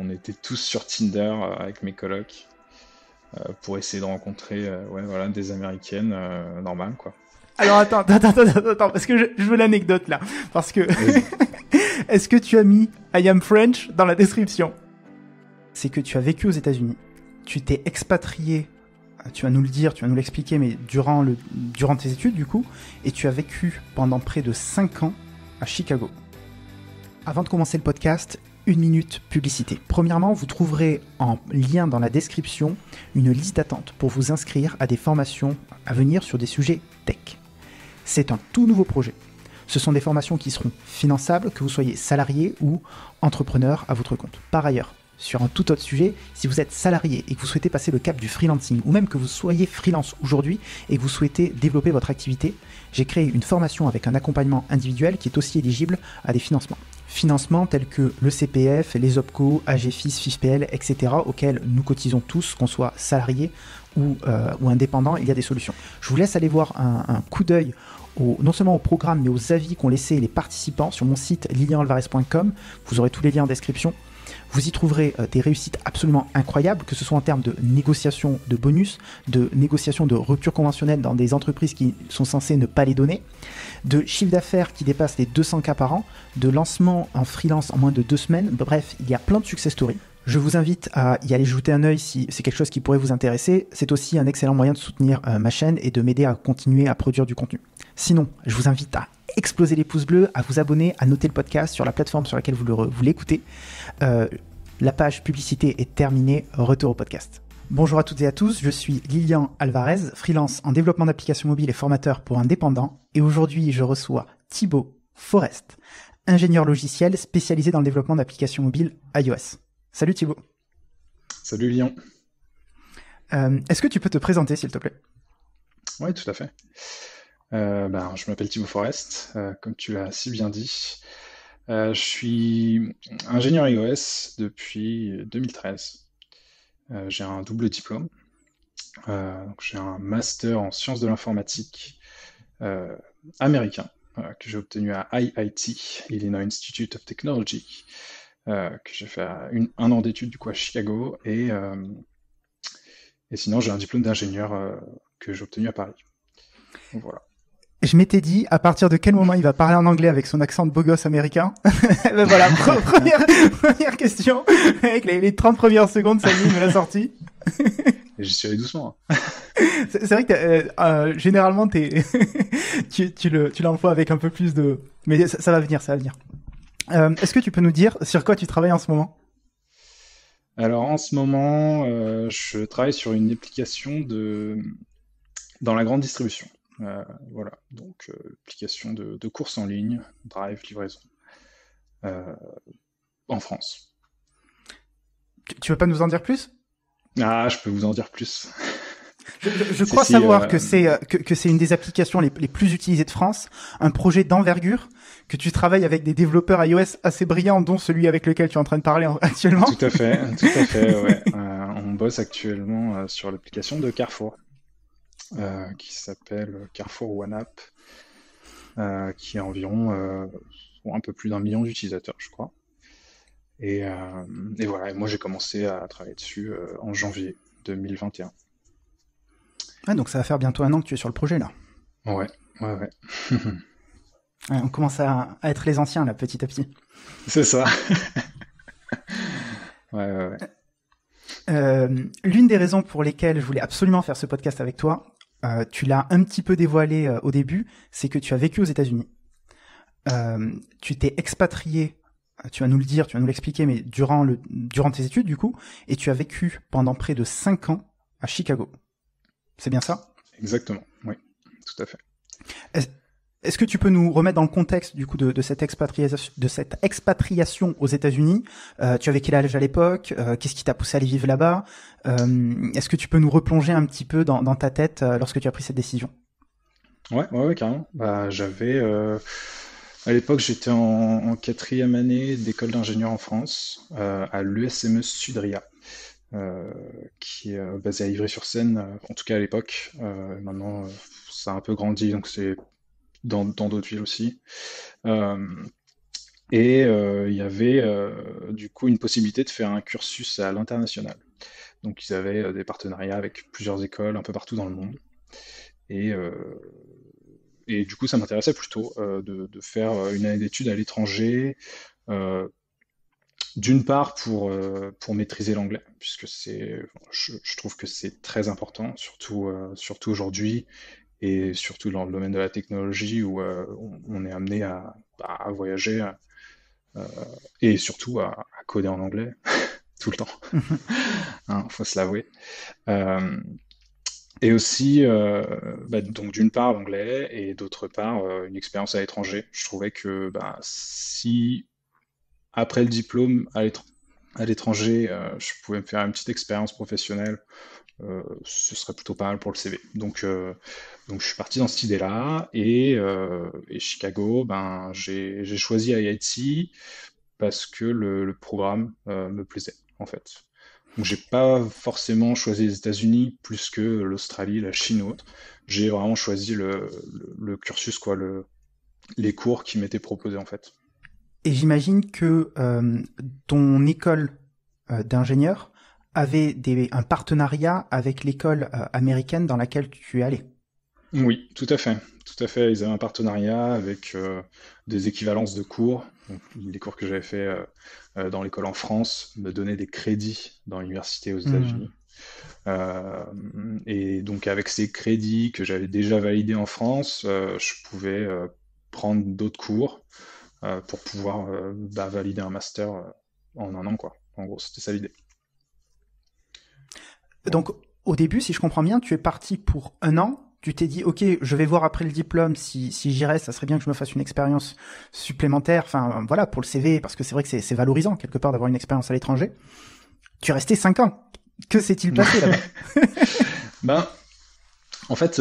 on était tous sur Tinder avec mes colocs pour essayer de rencontrer voilà, des Américaines normales, quoi. Alors attends, parce que je veux l'anecdote là. Parce que Vas-y. est-ce que tu as mis I am French dans la description? C'est que tu as vécu aux États-Unis, tu t'es expatrié, tu vas nous le dire, tu vas nous l'expliquer, mais durant tes études du coup, et tu as vécu pendant près de 5 ans à Chicago. Avant de commencer le podcast, une minute publicité. Premièrement, vous trouverez en lien dans la description une liste d'attente pour vous inscrire à des formations à venir sur des sujets tech. C'est un tout nouveau projet. Ce sont des formations qui seront finançables, que vous soyez salarié ou entrepreneur à votre compte. Par ailleurs, sur un tout autre sujet, si vous êtes salarié et que vous souhaitez passer le cap du freelancing, ou même que vous soyez freelance aujourd'hui et que vous souhaitez développer votre activité, j'ai créé une formation avec un accompagnement individuel qui est aussi éligible à des financements. Financements tels que le CPF, les OPCO, AGFIS, FIFPL, etc. auxquels nous cotisons tous, qu'on soit salarié ou indépendant, il y a des solutions. Je vous laisse aller voir un coup d'œil non seulement au programme, mais aux avis qu'ont laissé les participants sur mon site lilianalvarez.com. Vous aurez tous les liens en description. Vous y trouverez des réussites absolument incroyables, que ce soit en termes de négociation de bonus, de négociation de rupture conventionnelle dans des entreprises qui sont censées ne pas les donner, de chiffre d'affaires qui dépasse les 200K par an, de lancement en freelance en moins de 2 semaines. Bref, il y a plein de success stories. Je vous invite à y aller jeter un œil si c'est quelque chose qui pourrait vous intéresser. C'est aussi un excellent moyen de soutenir ma chaîne et de m'aider à continuer à produire du contenu. Sinon, je vous invite à exploser les pouces bleus, à vous abonner, à noter le podcast sur la plateforme sur laquelle vous l'écoutez. La page publicité est terminée. Retour au podcast. Bonjour à toutes et à tous, je suis Lilian Alvarez, freelance en développement d'applications mobiles et formateur pour indépendants. Et aujourd'hui, je reçois Thibaut Forest, ingénieur logiciel spécialisé dans le développement d'applications mobiles iOS. Salut Thibaut. Salut Lyon. Est-ce que tu peux te présenter s'il te plaît? Oui, tout à fait. Je m'appelle Thibaut Forest, comme tu l'as si bien dit. Je suis ingénieur iOS depuis 2013. J'ai un double diplôme. Donc j'ai un master en sciences de l'informatique américain que j'ai obtenu à IIT, Illinois Institute of Technology, que j'ai fait un an d'études du coup à Chicago, et sinon j'ai un diplôme d'ingénieur que j'ai obtenu à Paris. Donc voilà. Je m'étais dit, à partir de quel moment il va parler en anglais avec son accent de beau gosse américain? Ben voilà, première question. Avec les 30 premières secondes, ça me l'a sorti. Et j'y suis allé doucement. Hein. C'est vrai que généralement, tu l'emploies avec un peu plus de... Mais ça va venir, ça va venir. Est-ce que tu peux nous dire sur quoi tu travailles en ce moment? Alors en ce moment, je travaille sur une application dans la grande distribution. Voilà, donc application de course en ligne, drive, livraison, en France. Tu veux pas nous en dire plus? Ah, je peux vous en dire plus. Je crois savoir que c'est une des applications les plus utilisées de France, un projet d'envergure, que tu travailles avec des développeurs iOS assez brillants, dont celui avec lequel tu es en train de parler actuellement. Tout à fait, ouais. On bosse actuellement sur l'application de Carrefour, qui s'appelle Carrefour One App, qui a environ un peu plus d'1 million d'utilisateurs, je crois. Et voilà, et moi j'ai commencé à travailler dessus en janvier 2021. Ah, donc ça va faire bientôt 1 an que tu es sur le projet là. Ouais. Ouais, on commence à être les anciens là, petit à petit. C'est ça. Ouais. L'une des raisons pour lesquelles je voulais absolument faire ce podcast avec toi, tu l'as un petit peu dévoilé au début, c'est que tu as vécu aux États-Unis. Tu t'es expatrié, tu vas nous le dire, tu vas nous l'expliquer, mais durant tes études du coup, et tu as vécu pendant près de 5 ans à Chicago. C'est bien ça? Exactement, oui, tout à fait. Est-ce que tu peux nous remettre dans le contexte du coup de cette expatriation aux États-Unis? Tu avais quel âge à l'époque? Qu'est-ce qui t'a poussé à aller vivre là-bas? Est-ce que tu peux nous replonger un petit peu dans ta tête lorsque tu as pris cette décision? Ouais, carrément. À l'époque, j'étais en 4e année d'école d'ingénieur en France, à l'ESME Sudria, qui est basé à Ivry-sur-Seine, en tout cas à l'époque. Maintenant, ça a un peu grandi, donc c'est dans d'autres villes aussi. Et il y avait du coup une possibilité de faire un cursus à l'international. Donc ils avaient des partenariats avec plusieurs écoles un peu partout dans le monde. Et, euh, et du coup, ça m'intéressait plutôt de faire une année d'études à l'étranger, euh, d'une part pour maîtriser l'anglais, puisque je trouve que c'est très important, surtout aujourd'hui, et surtout dans le domaine de la technologie où on est amené à voyager euh, et surtout à coder en anglais tout le temps, hein, faut se l'avouer. Euh, et aussi, donc d'une part l'anglais et d'autre part une expérience à l'étranger. Je trouvais que si après le diplôme à l'étranger, je pouvais me faire une petite expérience professionnelle, ce serait plutôt pas mal pour le CV. Donc je suis parti dans cette idée-là et Chicago, j'ai choisi IIT parce que le programme me plaisait en fait. Donc j'ai pas forcément choisi les États-Unis plus que l'Australie, la Chine ou autre. J'ai vraiment choisi le cursus, quoi, les cours qui m'étaient proposés en fait. Et j'imagine que ton école d'ingénieur avait un partenariat avec l'école américaine dans laquelle tu es allé. Oui, tout à fait. Tout à fait. Ils avaient un partenariat avec des équivalences de cours. Donc, les cours que j'avais fait dans l'école en France me donnaient des crédits dans l'université aux Hmm. États-Unis. Euh, et donc, avec ces crédits que j'avais déjà validés en France, je pouvais prendre d'autres cours pour pouvoir valider un master en un an, quoi. En gros, c'était ça l'idée. Voilà. Donc, au début, si je comprends bien, tu es parti pour un an. Tu t'es dit, ok, je vais voir après le diplôme si j'y reste, ça serait bien que je me fasse une expérience supplémentaire. Enfin, voilà, pour le CV, parce que c'est vrai que c'est valorisant quelque part d'avoir une expérience à l'étranger. Tu es resté 5 ans. Que s'est-il passé là-bas? Ben, en fait,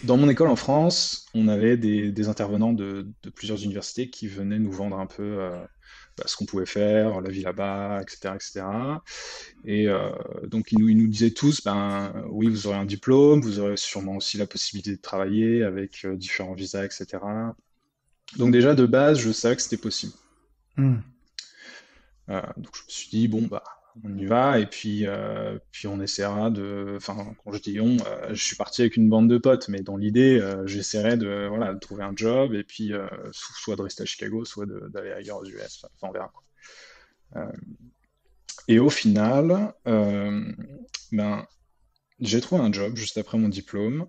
dans mon école en France, on avait des intervenants de plusieurs universités qui venaient nous vendre un peu ce qu'on pouvait faire, la vie là-bas, etc., etc. Et donc ils nous disaient tous, oui, vous aurez un diplôme, vous aurez sûrement aussi la possibilité de travailler avec différents visas, etc. Donc déjà de base, je savais que c'était possible. Hmm. Donc je me suis dit, bon, on y va, et puis on essaiera enfin, quand je dis on, je suis parti avec une bande de potes, mais dans l'idée, j'essaierai voilà, de trouver un job, et puis soit de rester à Chicago, soit d'aller ailleurs aux US, enfin, on verra, quoi. Euh, et au final, ben, j'ai trouvé un job juste après mon diplôme.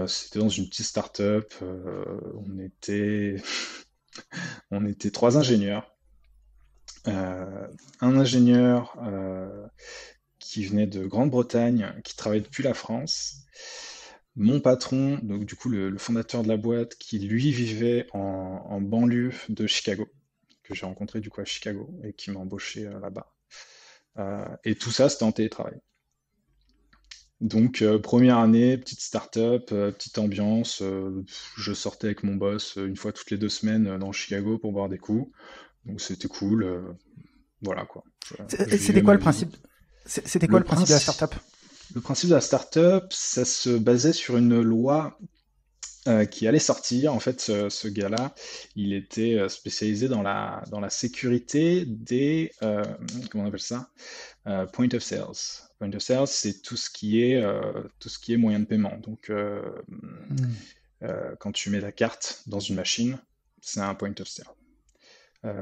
C'était dans une petite start-up, on était trois ingénieurs. Un ingénieur qui venait de Grande-Bretagne, qui travaillait depuis la France. Mon patron, donc du coup le fondateur de la boîte, qui lui vivait en banlieue de Chicago, que j'ai rencontré du coup à Chicago et qui m'a embauché là-bas. Et tout ça, c'était en télétravail. Donc première année, petite start-up, petite ambiance. Je sortais avec mon boss une fois toutes les 2 semaines dans Chicago pour boire des coups. Donc c'était cool. Voilà quoi. Je vivais C'était quoi ma le vie. principe? C'était quoi Le le principe de la principe, startup? le principe de la startup, ça se basait sur une loi qui allait sortir. En fait, ce gars-là, il était spécialisé dans la sécurité comment on appelle ça? Point of sales. Point of sales, c'est tout ce qui est moyen de paiement. Donc, Hmm. quand tu mets la carte dans une machine, c'est un point of sale.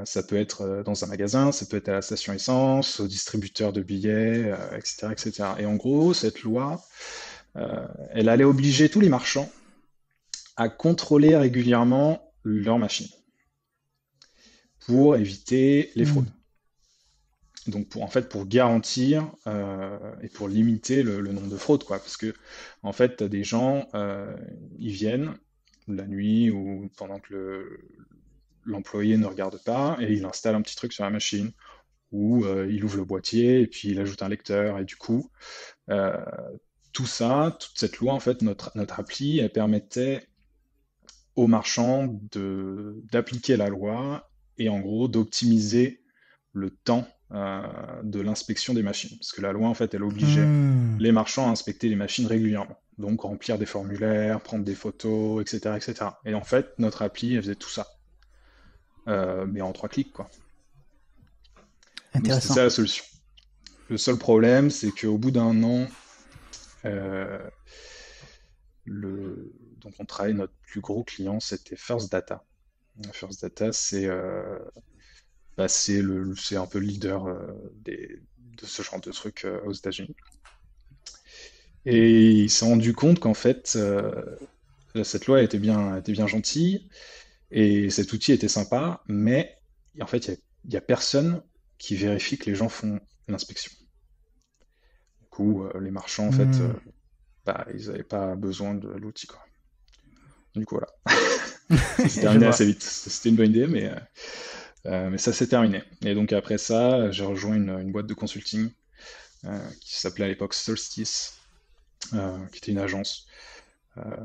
Ça peut être dans un magasin, ça peut être à la station essence, au distributeur de billets, etc., etc. Et en gros, cette loi, elle allait obliger tous les marchands à contrôler régulièrement leurs machines pour éviter les Hmm. fraudes. Donc en fait pour garantir et pour limiter le nombre de fraudes, quoi, parce que en fait t'as des gens, ils viennent la nuit ou pendant que l'employé ne regarde pas et il installe un petit truc sur la machine où il ouvre le boîtier et puis il ajoute un lecteur et du coup euh, tout ça, toute cette loi en fait, notre appli, elle permettait aux marchands d'appliquer la loi et en gros d'optimiser le temps de l'inspection des machines. Parce que la loi, en fait, elle obligeait Hmm. les marchands à inspecter les machines régulièrement. Donc remplir des formulaires, prendre des photos, etc., etc. Et cetera. Et en fait, notre appli, elle faisait tout ça. mais en 3 clics, quoi. Donc, c'était Intéressant. ça la solution. Le seul problème, c'est qu'au bout d'un an, euh, donc on travaille, notre plus gros client, c'était First Data. First Data, c'est un peu le leader de ce genre de trucs aux États-Unis. Et il s'est rendu compte qu'en fait, cette loi était bien gentille et cet outil était sympa, mais en fait, il y a personne qui vérifie que les gens font l'inspection. Du coup, les marchands, en fait, Hmm. ils n'avaient pas besoin de l'outil, quoi. Du coup, voilà. Ça s'est Je terminé vois. assez vite. C'était une bonne idée, mais ça s'est terminé. Et donc après ça, j'ai rejoint une boîte de consulting qui s'appelait à l'époque Solstice, qui était une agence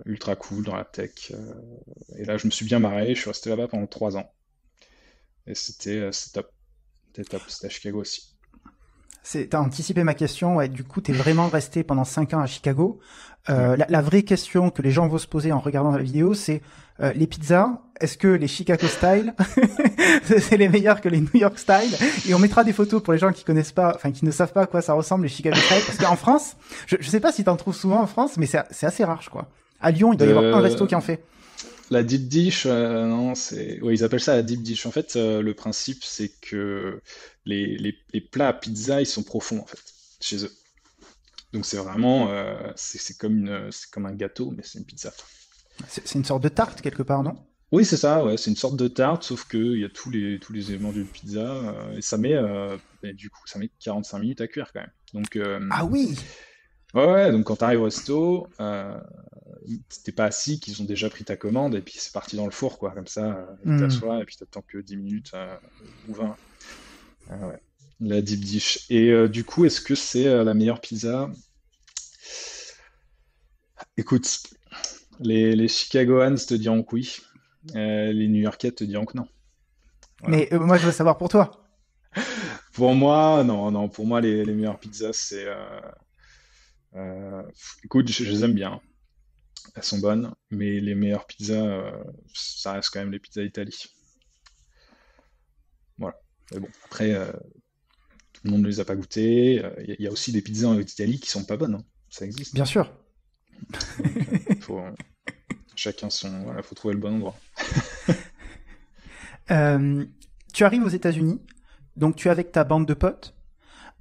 ultra cool dans la tech. Et là, je me suis bien marré. Je suis resté là-bas pendant 3 ans. Et c'était top. C'était top. C'était à Chicago aussi. T'as anticipé ma question. Ouais, du coup, t'es vraiment resté pendant 5 ans à Chicago. Ouais. La vraie question que les gens vont se poser en regardant la vidéo, c'est les pizzas. Est-ce que les Chicago style, c'est les meilleurs que les New York style? Et on mettra des photos pour les gens qui connaissent pas, enfin qui ne savent pas à quoi ça ressemble les Chicago style, parce qu'en France, je sais pas si t'en trouves souvent en France, mais c'est assez rare, je crois. À Lyon, il doit y avoir un resto De... qui en fait. La deep dish, non, ouais, ils appellent ça la deep dish. En fait, le principe, c'est que les plats à pizza, ils sont profonds, en fait, chez eux. Donc c'est vraiment, c'est comme un gâteau, mais c'est une pizza. C'est une sorte de tarte quelque part, non? Oui, c'est ça, ouais, c'est une sorte de tarte, sauf qu'il y a tous les éléments d'une pizza, et du coup, ça met 45 minutes à cuire quand même. Donc, Ah oui. ouais, donc quand tu arrives au resto, t'es pas assis, qu'ils ont déjà pris ta commande, et puis c'est parti dans le four, quoi, comme ça, tu Hmm. t'assois, et puis t'attends que 10 minutes ou 20. Ouais. La deep dish. Et du coup, est-ce que c'est la meilleure pizza? Écoute, les Chicagoans te diront que oui, les New-Yorkais te diront que non. Voilà. Mais moi, je veux savoir pour toi. Pour moi, non, non, pour moi, les meilleures pizzas, écoute, je les aime bien, elles sont bonnes, mais les meilleures pizzas, ça reste quand même les pizzas Italie. Voilà. Mais bon, après, tout le monde ne les a pas goûtées. Il y a aussi des pizzas en Italie qui sont pas bonnes, hein. Ça existe. Bien sûr. Donc, chacun son, voilà, faut trouver le bon endroit. Euh, Tu arrives aux États-Unis, donc tu es avec ta bande de potes.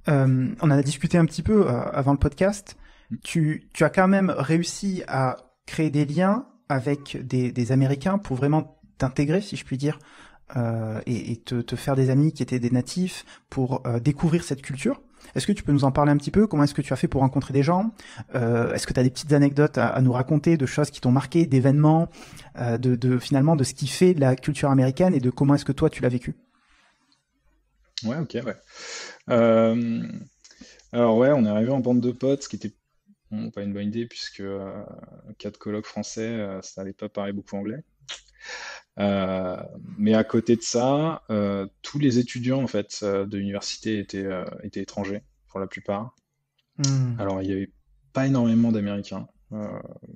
On en a discuté un petit peu avant le podcast. Tu as quand même réussi à créer des liens avec des Américains pour vraiment t'intégrer, si je puis dire, et te faire des amis qui étaient des natifs pour découvrir cette culture. Est-ce que tu peux nous en parler un petit peu? Comment est-ce que tu as fait pour rencontrer des gens? Est-ce que tu as des petites anecdotes à nous raconter de choses qui t'ont marqué, d'événements, finalement de ce qui fait la culture américaine et de comment est-ce que toi tu l'as vécu? Ouais, ok, ouais. Euh, alors ouais, on est arrivé en bande de potes, ce qui était bon, pas une bonne idée puisque 4 colocs français, ça n'allait pas parler beaucoup anglais. Euh, mais à côté de ça, tous les étudiants en fait de l'université étaient étrangers pour la plupart. Hmm. Alors il y avait pas énormément d'Américains,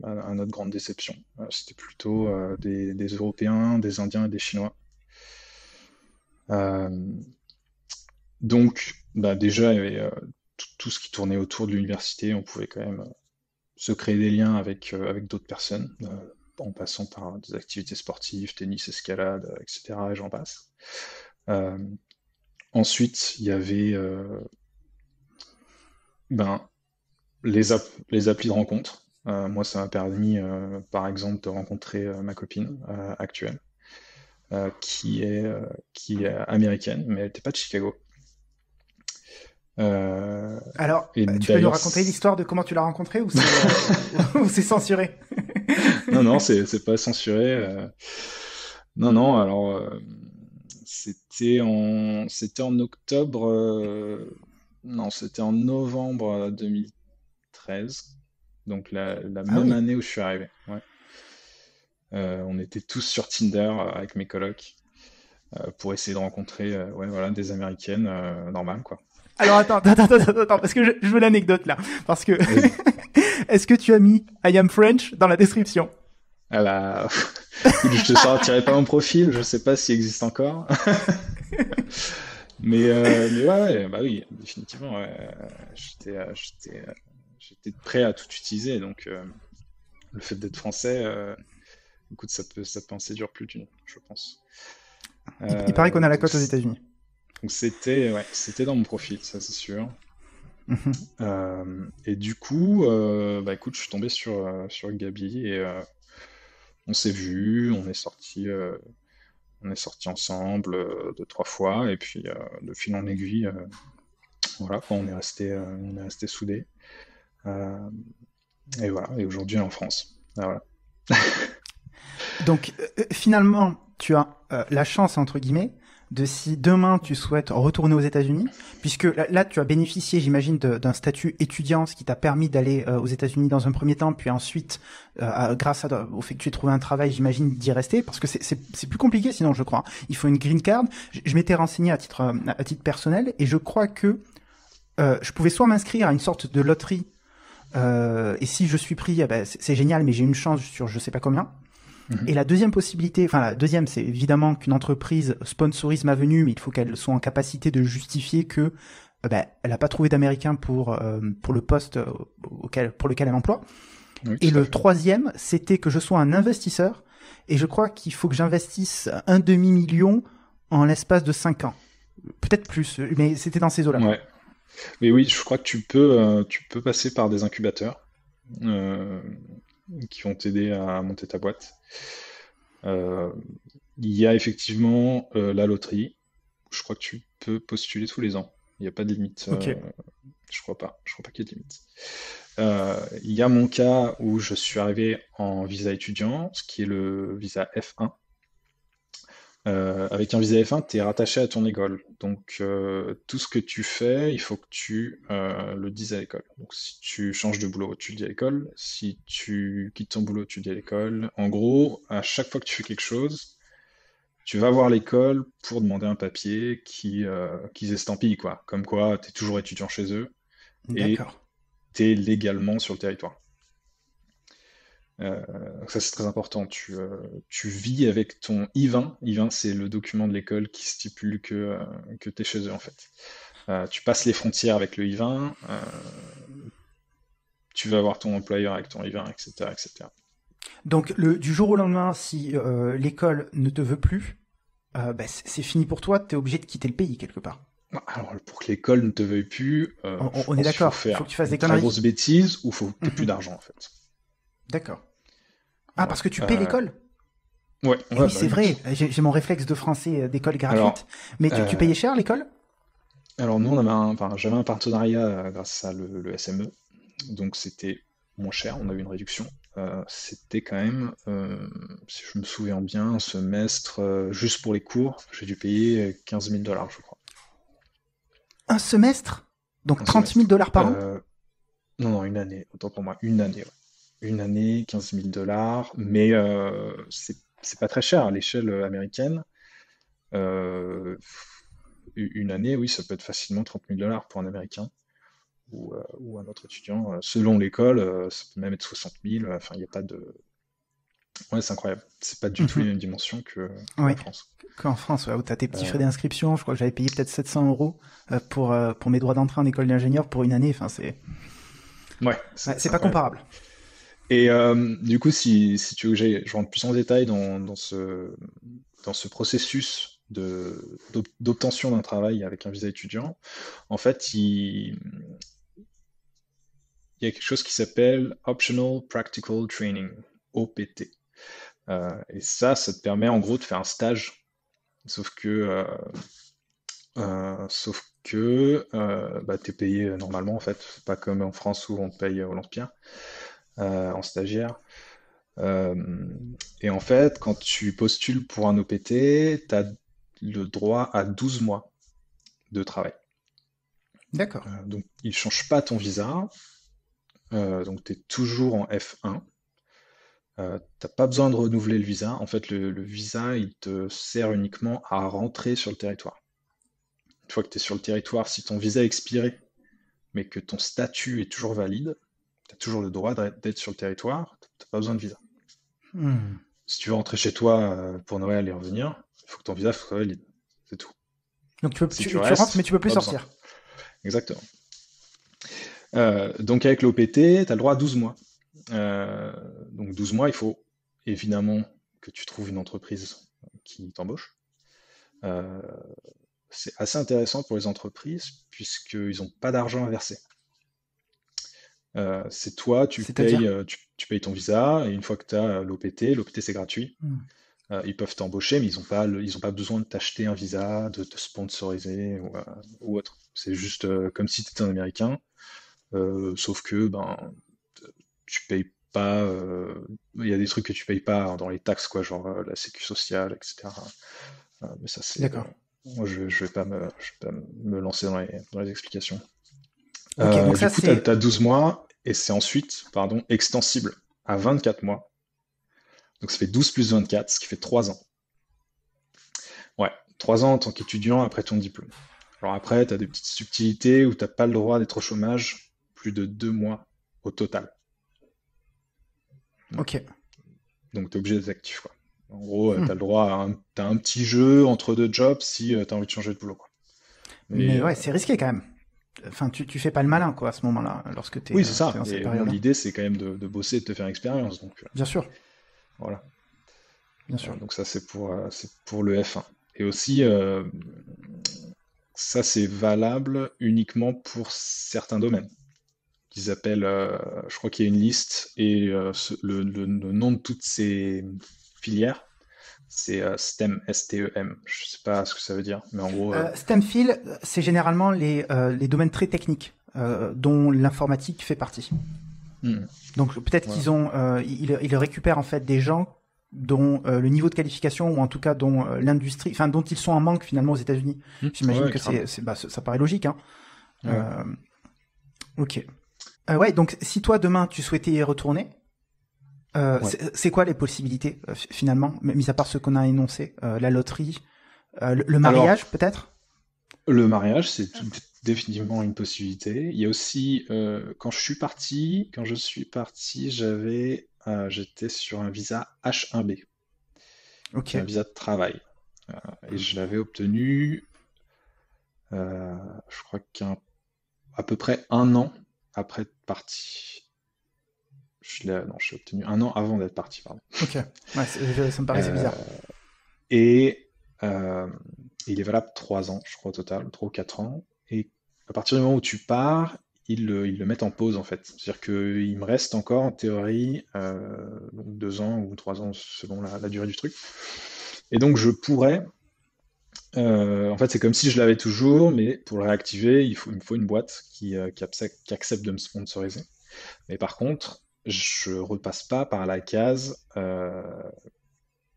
à notre grande déception. C'était plutôt des Européens, des Indiens et des Chinois. Euh, donc bah, déjà il y avait tout ce qui tournait autour de l'université. On pouvait quand même se créer des liens avec d'autres personnes, en passant par des activités sportives, tennis, escalade, etc. Et j'en passe. Euh, Ensuite, il y avait ben, les applis de rencontre. Moi, ça m'a permis, par exemple, de rencontrer ma copine actuelle, qui qui est américaine, mais elle n'était pas de Chicago. Euh, Alors, et tu peux nous d'ailleurs, raconter l'histoire de comment tu l'as rencontré ou c'est ou c'est censuré? non, non, c'est pas censuré. Non, non, alors c'était en octobre, non, c'était en novembre 2013, donc la Ah même oui. année où je suis arrivé. Ouais. On était tous sur Tinder avec mes colocs pour essayer de rencontrer ouais, voilà, des Américaines normales, quoi. Alors attends, parce que je veux l'anecdote là. Parce que Vas-y. est-ce que tu as mis I am French dans la description? À la... Écoute, je te sortirai pas mon profil, je sais pas s'il existe encore. Mais ouais, ouais, bah oui, définitivement. Ouais. J'étais, j'étais prêt à tout utiliser. Donc, le fait d'être français, écoute, ça peut en séduire plus d'une, je pense. Il paraît qu'on a la Donc, cote aux États-Unis. donc c'était, ouais, c'était dans mon profil, ça c'est sûr. Mhm. Et du coup, bah écoute, je suis tombé sur Gabi et on s'est vu, on est sorti ensemble deux, trois fois, et puis de fil en aiguille, voilà, quoi, on est resté soudés. Euh, et voilà, et aujourd'hui en France. Ah, voilà. Donc, finalement, tu as la chance, entre guillemets, de si demain tu souhaites retourner aux États-Unis, puisque là, tu as bénéficié, j'imagine, d'un statut étudiant, ce qui t'a permis d'aller aux États-Unis dans un premier temps, puis ensuite, grâce au fait que tu aies trouvé un travail, j'imagine, d'y rester, parce que c'est plus compliqué sinon, je crois. Il faut une green card. Je m'étais renseigné à titre personnel, et je crois que je pouvais soit m'inscrire à une sorte de loterie, et si je suis pris, eh ben, c'est génial, mais j'ai une chance sur je sais pas combien. Et Mhm. la deuxième possibilité, enfin la deuxième, c'est évidemment qu'une entreprise sponsorise ma venue, mais il faut qu'elle soit en capacité de justifier que elle n'a pas trouvé d'Américain pour le poste pour lequel elle emploie. Oui, Et tout à le fait. troisième, c'était que je sois un investisseur, et je crois qu'il faut que j'investisse un demi-million en l'espace de 5 ans. Peut-être plus, mais c'était dans ces eaux-là, quoi. Ouais. Mais oui, je crois que tu peux passer par des incubateurs euh, qui vont t'aider à monter ta boîte. Euh, il y a effectivement la loterie. Je crois que tu peux postuler tous les ans. Il n'y a pas de limite. Ok. Je crois pas. Je crois pas qu'il y ait de limite. Il y a mon cas où je suis arrivé en visa étudiant, ce qui est le visa F1. Avec un visa F1, tu es rattaché à ton école. Donc, tout ce que tu fais, il faut que tu le dises à l'école. Donc, si tu changes de boulot, tu le dis à l'école. Si tu quittes ton boulot, tu le dis à l'école. En gros, à chaque fois que tu fais quelque chose, tu vas voir l'école pour demander un papier qu'ils estampillent, quoi. Comme quoi, tu es toujours étudiant chez eux et D'accord. tu es légalement sur le territoire. Donc ça, c'est très important. Tu vis avec ton I-20. I-20, c'est le document de l'école qui stipule que tu es chez eux, en fait. Tu passes les frontières avec le I-20, tu vas voir ton employeur avec ton I-20, etc., etc. Donc du jour au lendemain, si l'école ne te veut plus, c'est fini pour toi, t'es obligé de quitter le pays quelque part. Alors, pour que l'école ne te veuille plus, je On est pense qu'il faut d'accord, il faut faire que tu fasses une des très conneries. grosse bêtise ou faut que tu plus Mhm. d'argent, en fait. D'accord. Ah, Ouais. parce que tu payes l'école. Ouais, Eh ouais, oui, bah c'est oui. vrai, j'ai mon réflexe de français d'école gratuite. Alors, Mais tu euh, payais cher l'école? alors nous, enfin, j'avais un partenariat grâce à le SME, donc c'était moins cher, on a eu une réduction. C'était quand même, si je me souviens bien, un semestre, juste pour les cours, j'ai dû payer 15 000 dollars, je crois. Un semestre? Donc Un 30 000 semestre. dollars par an? Non, non, une année, autant pour moi, une année, ouais. Une année, 15 000 dollars, mais c'est pas très cher à l'échelle américaine. Euh, une année, oui, ça peut être facilement 30 000 dollars pour un Américain ou un autre étudiant. Selon l'école, ça peut même être 60 000. Enfin, il n'y a pas de. Ouais, c'est incroyable. C'est pas du tout les Mhm. mêmes dimensions que Oui. la France. Qu'en France, ouais, où t'as tes petits frais Euh, d'inscription, je crois que j'avais payé peut-être 700 euros pour mes droits d'entrée en école d'ingénieur pour une année. Enfin, ouais, ouais, c'est c'est pas incroyable. comparable. Et du coup, si tu veux que je rentre plus en détail dans ce processus d'obtention d'un travail avec un visa étudiant, en fait, il y a quelque chose qui s'appelle Optional Practical Training, OPT. Et ça te permet en gros de faire un stage, sauf que, bah, tu es payé normalement en fait, pas comme en France où on te paye au lance-pierre en stagiaire. Euh, et en fait, quand tu postules pour un OPT, tu as le droit à 12 mois de travail. D'accord. Donc, ils ne changent pas ton visa, donc tu es toujours en F1. T'as pas besoin de renouveler le visa. En fait, le visa, il te sert uniquement à rentrer sur le territoire. Une fois que tu es sur le territoire, si ton visa est expiré, mais que ton statut est toujours valide, tu as toujours le droit d'être sur le territoire, tu n'as pas besoin de visa. Hmm. Si tu veux rentrer chez toi pour Noël et revenir, il faut que ton visa soit valide. C'est tout. Donc Si tu tu rentres, mais restes, tu peux plus pas besoin. sortir. Exactement. Donc avec l'OPT, tu as le droit à 12 mois. Euh, donc 12 mois, il faut évidemment que tu trouves une entreprise qui t'embauche. Euh, c'est assez intéressant pour les entreprises puisqu'ils n'ont pas d'argent à verser. C'est toi, C'est-à-dire? tu payes ton visa et une fois que tu as l'OPT c'est gratuit. Hmm. Ils peuvent t'embaucher, mais ils ont pas besoin de t'acheter un visa, de te sponsoriser ou autre. C'est juste comme si tu étais un Américain, sauf que ben, tu payes pas. Il y a des trucs que tu payes pas dans les taxes, quoi, genre la sécu sociale, etc. Mais ça, c'est. D'accord. Moi, je vais pas me lancer dans les explications. Ok, donc Du ça coup, tu as, c'est. 12 mois et c'est ensuite, pardon, extensible à 24 mois. Donc ça fait 12 plus 24, ce qui fait 3 ans. Ouais, 3 ans en tant qu'étudiant après ton diplôme. Alors après, tu as des petites subtilités où tu n'as pas le droit d'être au chômage plus de 2 mois au total. Ouais. Ok. Donc tu es obligé d'être actif, quoi. En gros, tu Hmm. as le droit à t'as un petit jeu entre deux jobs si tu as envie de changer de boulot, quoi. Mais Mais ouais, c'est risqué quand même. Enfin, tu fais pas le malin, quoi, à ce moment-là, lorsque oui, c'est t'es ça. dans cette Et bon, période-là. l'idée, c'est quand même de bosser et de te faire expérience. Donc Bien sûr, voilà. bien sûr. Donc ça, c'est pour le F1. Et aussi, ça, c'est valable uniquement pour certains domaines qu'ils appellent, je crois qu'il y a une liste, et le nom de toutes ces filières, c'est STEM, S-T-E-M. Je sais pas ce que ça veut dire, mais en gros, STEMfield, c'est généralement les domaines très techniques, dont l'informatique fait partie. hmm, Donc peut-être voilà. qu'ils ont, ils récupèrent en fait des gens dont le niveau de qualification ou en tout cas dont l'industrie, enfin dont ils sont en manque finalement aux États-Unis. Hmm, J'imagine ouais, que carrément. bah, ça paraît logique, hein. Ouais. Euh, ok. Ouais, donc si toi demain tu souhaitais y retourner, Ouais. c'est quoi les possibilités finalement, mis à part ce qu'on a énoncé, la loterie, le Alors, mariage peut-être? le mariage, c'est définitivement une possibilité. Il y a aussi, quand je suis parti, j'étais sur un visa H1B, qui est un Ok. visa de travail. Et je l'avais obtenu, euh, je crois à peu près un an après être parti. Non, je l'ai obtenu un an avant d'être parti, pardon. Ok. Ouais, ça me paraissait Euh, bizarre. et euh, il est valable 3 ans, je crois, au total, 3 ou 4 ans. Et à partir du moment où tu pars, ils le mettent en pause, en fait. C'est-à-dire qu'il me reste encore, en théorie, 2 ans ou 3 ans, selon la durée du truc. Et donc, je pourrais. En fait, c'est comme si je l'avais toujours, mais pour le réactiver, il me faut une boîte qui accepte de me sponsoriser. Mais par contre, je repasse pas par la case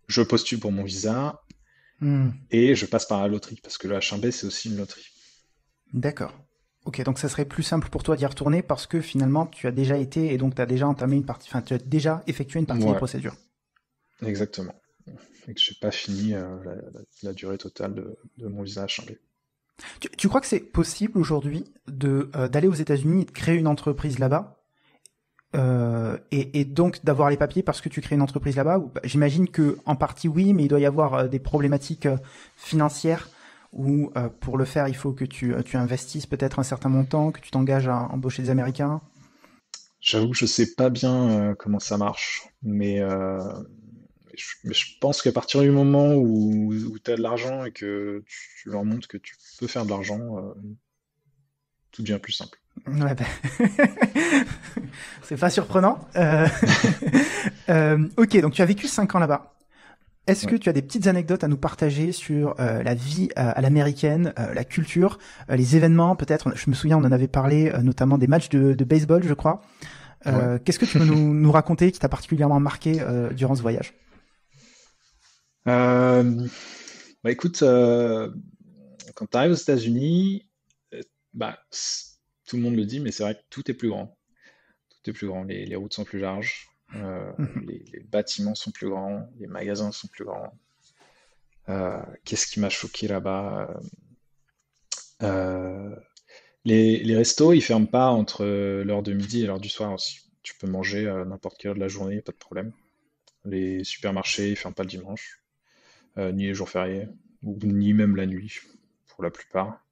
je postule pour mon visa Hmm. et je passe par la loterie, parce que le H1B, c'est aussi une loterie. D'accord. Ok, donc ça serait plus simple pour toi d'y retourner parce que finalement tu as déjà été et donc tu as déjà entamé une partie, enfin tu as déjà effectué une partie des Ouais, procédures. exactement. Et que j'ai pas fini la durée totale de mon visa H1B. Tu crois que c'est possible aujourd'hui de d'aller aux États-Unis et de créer une entreprise là-bas et donc d'avoir les papiers parce que tu crées une entreprise là-bas ou, bah, j'imagine que en partie oui, mais il doit y avoir des problématiques financières où pour le faire il faut que tu investisses peut-être un certain montant, que tu t'engages à embaucher des Américains. J'avoue que je sais pas bien comment ça marche, mais je pense qu'à partir du moment où tu as de l'argent et que tu leur montres que tu peux faire de l'argent, tout devient plus simple. Ouais, bah, c'est pas surprenant. Ok, donc tu as vécu 5 ans là-bas. Est-ce que Ouais. tu as des petites anecdotes à nous partager sur la vie à l'américaine, la culture, les événements peut-être? Je me souviens, on en avait parlé, notamment des matchs de baseball, je crois. Ouais. Qu'est-ce que tu peux nous raconter qui t'a particulièrement marqué durant ce voyage? Euh, Bah écoute, quand tu arrives aux États-Unis, euh, bah, tout le monde le dit, mais c'est vrai que tout est plus grand. Tout est plus grand. Les routes sont plus larges, les bâtiments sont plus grands, les magasins sont plus grands. Qu'est-ce qui m'a choqué là-bas? Euh, les restos, ils ferment pas entre l'heure de midi et l'heure du soir aussi. Tu peux manger n'importe quelle heure de la journée, pas de problème. Les supermarchés, ils ferment pas le dimanche, ni les jours fériés, ou ni même la nuit, pour la plupart.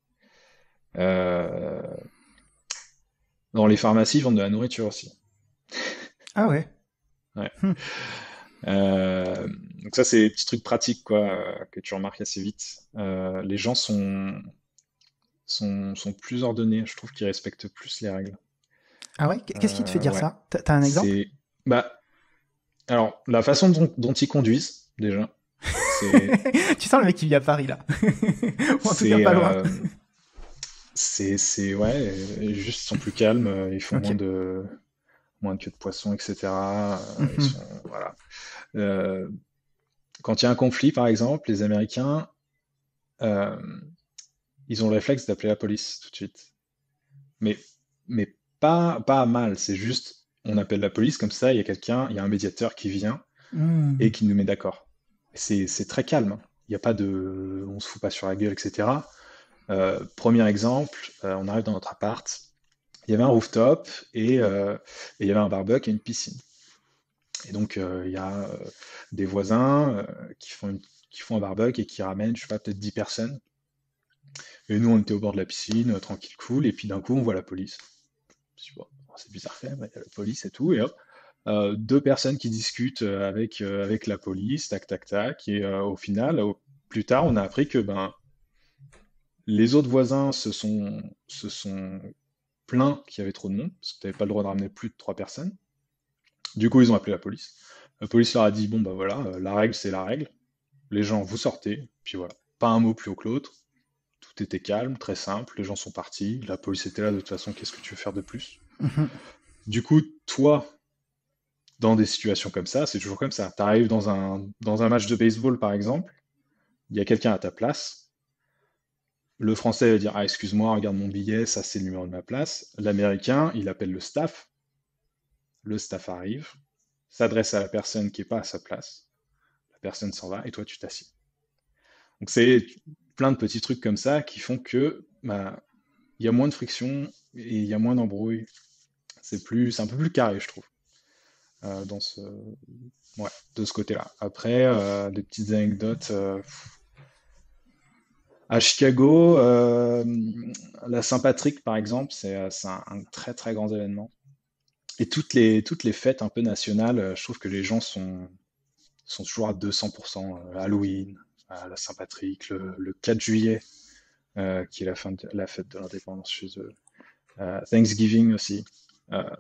Euh, Dans les pharmacies, ils vendent de la nourriture aussi. Ah ouais. Ouais. Hmm. Donc ça, c'est des petits trucs pratiques, quoi, que tu remarques assez vite. Les gens sont plus ordonnés. Je trouve qu'ils respectent plus les règles. Ah ouais. Qu'est-ce qui te fait dire Ouais. ça? T'as un exemple? C'est, bah, alors, la façon dont ils conduisent, déjà, c'est, Tu sens le mec qui vit à Paris là. Ou en tout cas c'est, pas loin. ouais, juste ils sont plus calmes, ils font Ok. moins de queues de poisson, etc. Ils Mhm. sont, voilà. Euh, Quand il y a un conflit, par exemple, les Américains, euh, ils ont le réflexe d'appeler la police tout de suite. Mais, mais pas à mal, c'est juste, on appelle la police, comme ça, il y a un médiateur qui vient et Hmm. qui nous met d'accord. C'est très calme, hein. Il n'y a pas on se fout pas sur la gueule, etc. Premier exemple, on arrive dans notre appart, il y avait un rooftop et il y avait un barbecue et une piscine. Et donc, il y a des voisins qui font un barbecue et qui ramènent, je sais pas, peut-être 10 personnes. Et nous, on était au bord de la piscine, tranquille, cool, et puis d'un coup, on voit la police. Je dis, bon, c'est bizarre quand même, il y a la police et tout, et hop, deux personnes qui discutent avec la police, tac, tac, tac, et au final, plus tard, on a appris que ben, les autres voisins se sont plaints qu'il y avait trop de monde, parce que tu n'avais pas le droit de ramener plus de trois personnes. Du coup, ils ont appelé la police. La police leur a dit, bon, bah voilà, la règle, c'est la règle. Les gens, vous sortez, puis voilà. Pas un mot plus haut que l'autre. Tout était calme, très simple. Les gens sont partis. La police était là, de toute façon, qu'est-ce que tu veux faire de plus? Mhm. Du coup, toi, dans des situations comme ça, c'est toujours comme ça. Tu arrives dans un match de baseball, par exemple, il y a quelqu'un à ta place. Le Français va dire, ah, excuse-moi, regarde mon billet, ça c'est le numéro de ma place. L'Américain, il appelle le staff. Le staff arrive, s'adresse à la personne qui n'est pas à sa place. La personne s'en va et toi, tu t'assieds. Donc c'est plein de petits trucs comme ça qui font que bah, il y a moins de friction et il y a moins d'embrouille. C'est un peu plus carré, je trouve, dans ouais, de ce côté-là. Après, des petites anecdotes. À Chicago, la Saint-Patrick, par exemple, c'est un très très grand événement. Et toutes les fêtes un peu nationales, je trouve que les gens sont toujours à 200%. Halloween, la Saint-Patrick, le 4 juillet, qui est la fête de l'indépendance chez eux. Thanksgiving aussi.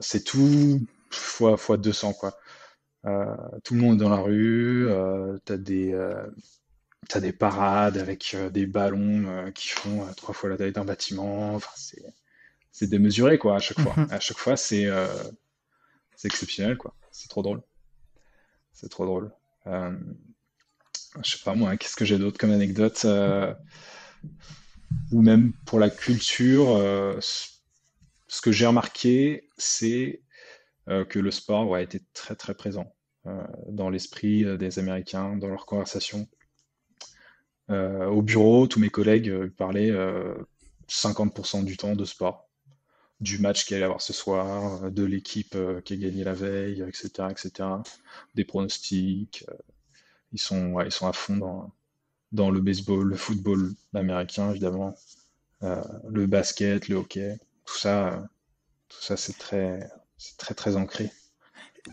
C'est tout fois 200, quoi. Tout le monde est dans la rue, t'as des parades avec des ballons qui font trois fois la taille d'un bâtiment. Enfin, c'est démesuré, quoi, à chaque fois. Mhm. À chaque fois, c'est exceptionnel, quoi. C'est trop drôle. C'est trop drôle. Euh, je sais pas, moi, qu'est-ce que j'ai d'autre comme anecdote ou même pour la culture, ce que j'ai remarqué, c'est que le sport ouais, a été très très présent dans l'esprit des Américains, dans leurs conversations. Au bureau, tous mes collègues parlaient 50% du temps de sport, du match qu'il allait avoir ce soir, de l'équipe qui a gagné la veille, etc., etc., des pronostics. Ils sont à fond dans le baseball, le football américain, évidemment, le basket, le hockey, tout ça, euh, tout ça c'est très, très ancré.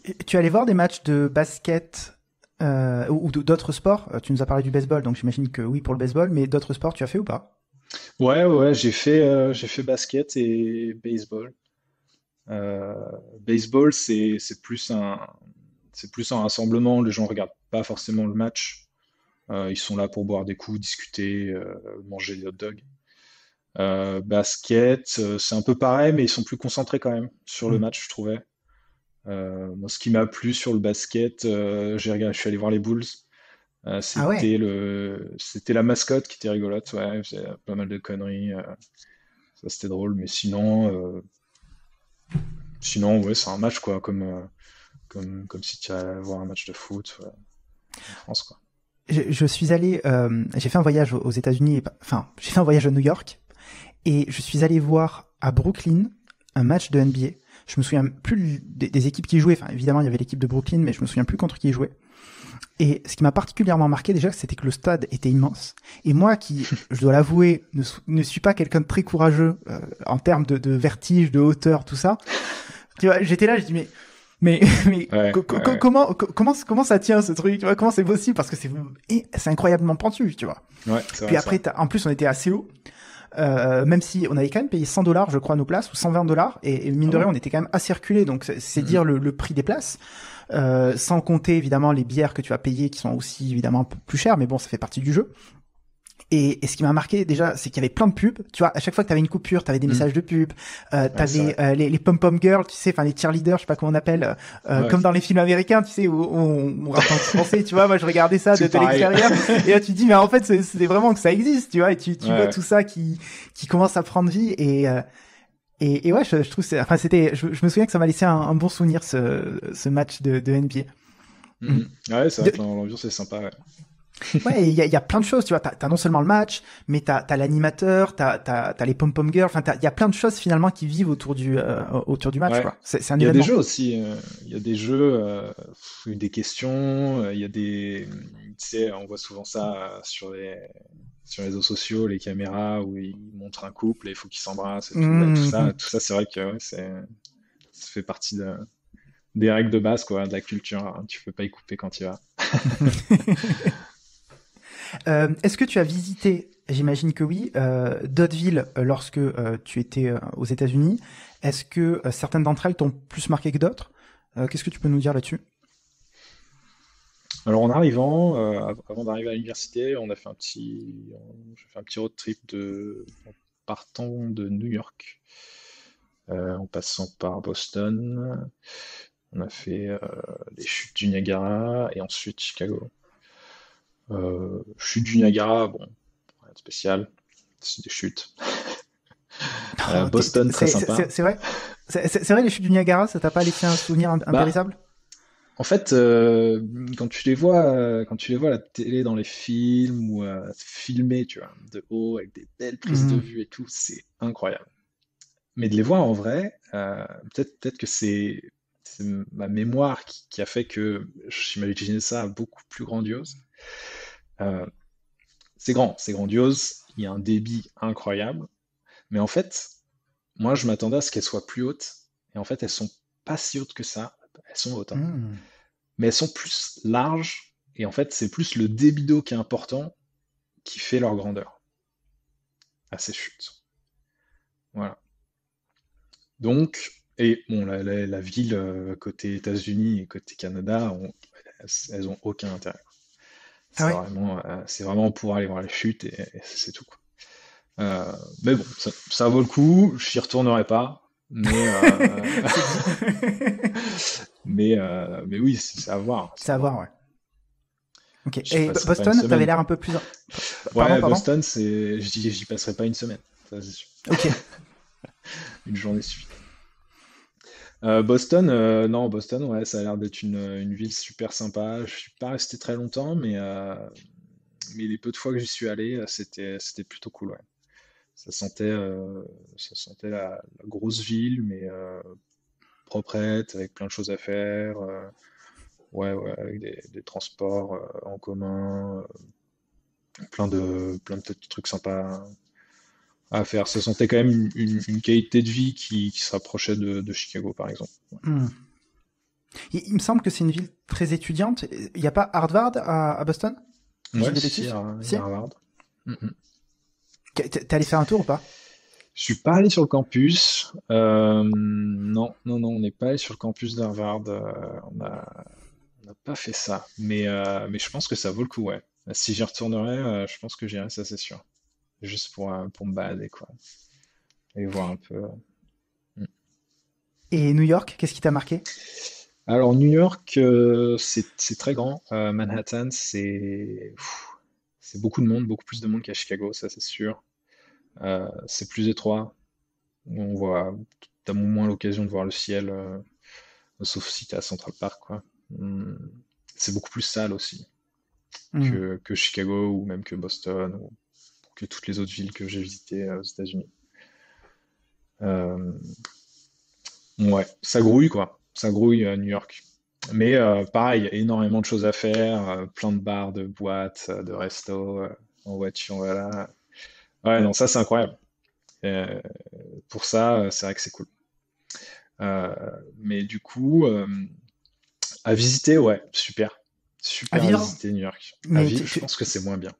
Et tu es allé voir des matchs de basket ou d'autres sports? Tu nous as parlé du baseball, donc j'imagine que oui pour le baseball, mais d'autres sports tu as fait ou pas? Ouais, ouais, j'ai fait basket et baseball. Euh, Baseball, c'est plus un rassemblement. Les gens regardent pas forcément le match. Ils sont là pour boire des coups, discuter, manger des hot dogs. Basket, c'est un peu pareil, mais ils sont plus concentrés quand même sur le Hmm. match, je trouvais. Moi, ce qui m'a plu sur le basket, je suis allé voir les Bulls. Ah ouais. C'était la mascotte qui était rigolote, ouais, il faisait pas mal de conneries, ça c'était drôle, mais sinon, ouais, c'est un match quoi, comme si tu allais voir un match de foot ouais, en France quoi. Je suis allé, j'ai fait un voyage aux États-Unis, enfin j'ai fait un voyage à New York et je suis allé voir à Brooklyn un match de NBA. Je me souviens plus des équipes qui jouaient. Enfin, évidemment, il y avait l'équipe de Brooklyn, mais je me souviens plus contre qui ils jouaient. Et ce qui m'a particulièrement marqué déjà, c'était que le stade était immense. Et moi, qui, je dois l'avouer, ne suis pas quelqu'un de très courageux en termes de vertige, de hauteur, tout ça. Tu vois, j'étais là, je dis mais Ouais, ouais, comment ça tient ce truc, tu vois, comment c'est possible, parce que c'est incroyablement pentu, tu vois. ouais, c'est Puis vrai, ça. après, en plus, on était assez haut. Même si on avait quand même payé $100, je crois, nos places, ou $120, et mine Ah de rien, bon? on était quand même assez reculé, donc c'est Mhm. dire le prix des places. Sans compter évidemment les bières que tu vas payer qui sont aussi évidemment un peu plus chères, mais bon, ça fait partie du jeu. Et ce qui m'a marqué déjà, c'est qu'il y avait plein de pubs. Tu vois, à chaque fois que t'avais une coupure, t'avais des Mhm. messages de pub. Ouais, c'est T'avais vrai. les pom-pom girls, tu sais, enfin les cheerleaders, je sais pas comment on appelle, Ouais, comme dans les films américains, tu sais, où on rappe en français. Tu vois, moi je regardais ça tout de pareil. l'extérieur, et là tu te dis, mais en fait c'est vraiment que ça existe, tu vois, et tu vois Ouais. tout ça qui commence à prendre vie et ouais, je trouve enfin je me souviens que ça m'a laissé un bon souvenir ce match de NBA. Mm. Mhm. Ouais, c'est vrai De- que l'ambiance est sympa, ouais. Ouais, il y a plein de choses, tu vois. T'as non seulement le match, mais t'as l'animateur, t'as les pom-pom girls. Enfin, il y a plein de choses finalement qui vivent autour du match, Ouais. quoi. C'est un Il y a des événement. jeux aussi. Il y a des jeux, des questions. Il y a des. Tu sais, on voit souvent ça sur les réseaux sociaux, les caméras où ils montrent un couple et il faut qu'ils s'embrassent et tout. Bah, Mhm. tout ça, c'est vrai que ouais, ça fait partie des règles de base, quoi, de la culture, hein. Tu peux pas y couper quand il vas. Est-ce que tu as visité, j'imagine que oui, d'autres villes lorsque tu étais aux États-Unis? Est-ce que certaines d'entre elles t'ont plus marqué que d'autres? Qu'est-ce que tu peux nous dire là-dessus? Alors en arrivant, avant d'arriver à l'université, j'ai fait un petit road trip en partant de New York, en passant par Boston. On a fait les chutes du Niagara et ensuite Chicago. Chutes du Niagara, bon, rien de spécial, c'est des chutes. Oh, Boston, très sympa. c'est vrai? C'est vrai, les chutes du Niagara, ça t'a pas laissé un souvenir Bah, impérissable? en fait, quand tu les vois à la télé dans les films ou filmés, tu vois, de haut avec des belles prises de Mhm. vue et tout, c'est incroyable. Mais de les voir en vrai, peut-être que c'est ma mémoire qui a fait que j'imaginais ça beaucoup plus grandiose. Euh, c'est grandiose, il y a un débit incroyable, mais en fait, moi je m'attendais à ce qu'elles soient plus hautes, et en fait elles sont pas si hautes que ça. Elles sont hautes, hein, Mhm. mais elles sont plus larges, et en fait c'est plus le débit d'eau qui est important qui fait leur grandeur à ces chutes. Voilà. Donc, et bon, la ville côté États-Unis et côté Canada, elles ont aucun intérêt. Ah ouais? C'est vraiment pour aller voir les chutes et c'est tout, quoi. Euh, mais bon, ça vaut le coup. J'y retournerai pas, C'est dit. mais oui, c'est à voir, c'est C'est à à voir. voir, ouais. Ok. J'y Et passerai pas une Boston, t'avais semaine, l'air un quoi. peu plus... Pardon, Ouais, pardon? Boston, j'y passerai pas une semaine, ça c'est sûr. Ok. Une journée suffit. Boston, non, Boston, ouais, ça a l'air d'être une ville super sympa. Je suis pas resté très longtemps, mais les peu de fois que j'y suis allé, c'était plutôt cool, ouais. Ça sentait, euh, ça sentait la grosse ville, mais proprette, avec plein de choses à faire. Ouais, ouais, avec des transports en commun, plein de petits trucs sympas à faire. Ça sentait quand même une qualité de vie qui se rapprochait de Chicago, par exemple. Hmm. Il me semble que c'est une ville très étudiante. Il n'y a pas Harvard à Boston? Je dis Ouais, des si, si, bêtises? il y Si? a Harvard. Mhm. T'es allé faire un tour ou pas? Je suis pas allé sur le campus. Non, non, non, on n'est pas allé sur le campus d'Harvard. On n'a pas fait ça. Mais je pense que ça vaut le coup, ouais. Si j'y retournerai, je pense que j'irai, ça c'est sûr. Juste pour me balader, quoi. Et voir un peu. Mm. Et New York, qu'est-ce qui t'a marqué? Alors, New York, c'est très grand. Manhattan, c'est beaucoup de monde, beaucoup plus de monde qu'à Chicago, ça c'est sûr. C'est plus étroit. T'as moins l'occasion de voir le ciel, sauf si t'es à Central Park, quoi. Hmm. C'est beaucoup plus sale aussi Hmm. que Chicago ou même que Boston ou que toutes les autres villes que j'ai visitées aux États-Unis. Euh, Ouais, ça grouille quoi. Ça grouille à New York. Mais pareil, il y a énormément de choses à faire, plein de bars, de boîtes, de restos, en voiture, voilà. Ouais, non, ça c'est incroyable. Euh, pour ça, c'est vrai que c'est cool. Euh, mais du coup, à visiter, ouais, super. À Super à vivre? visiter New York. À Mais vivre, je pense que c'est moins bien.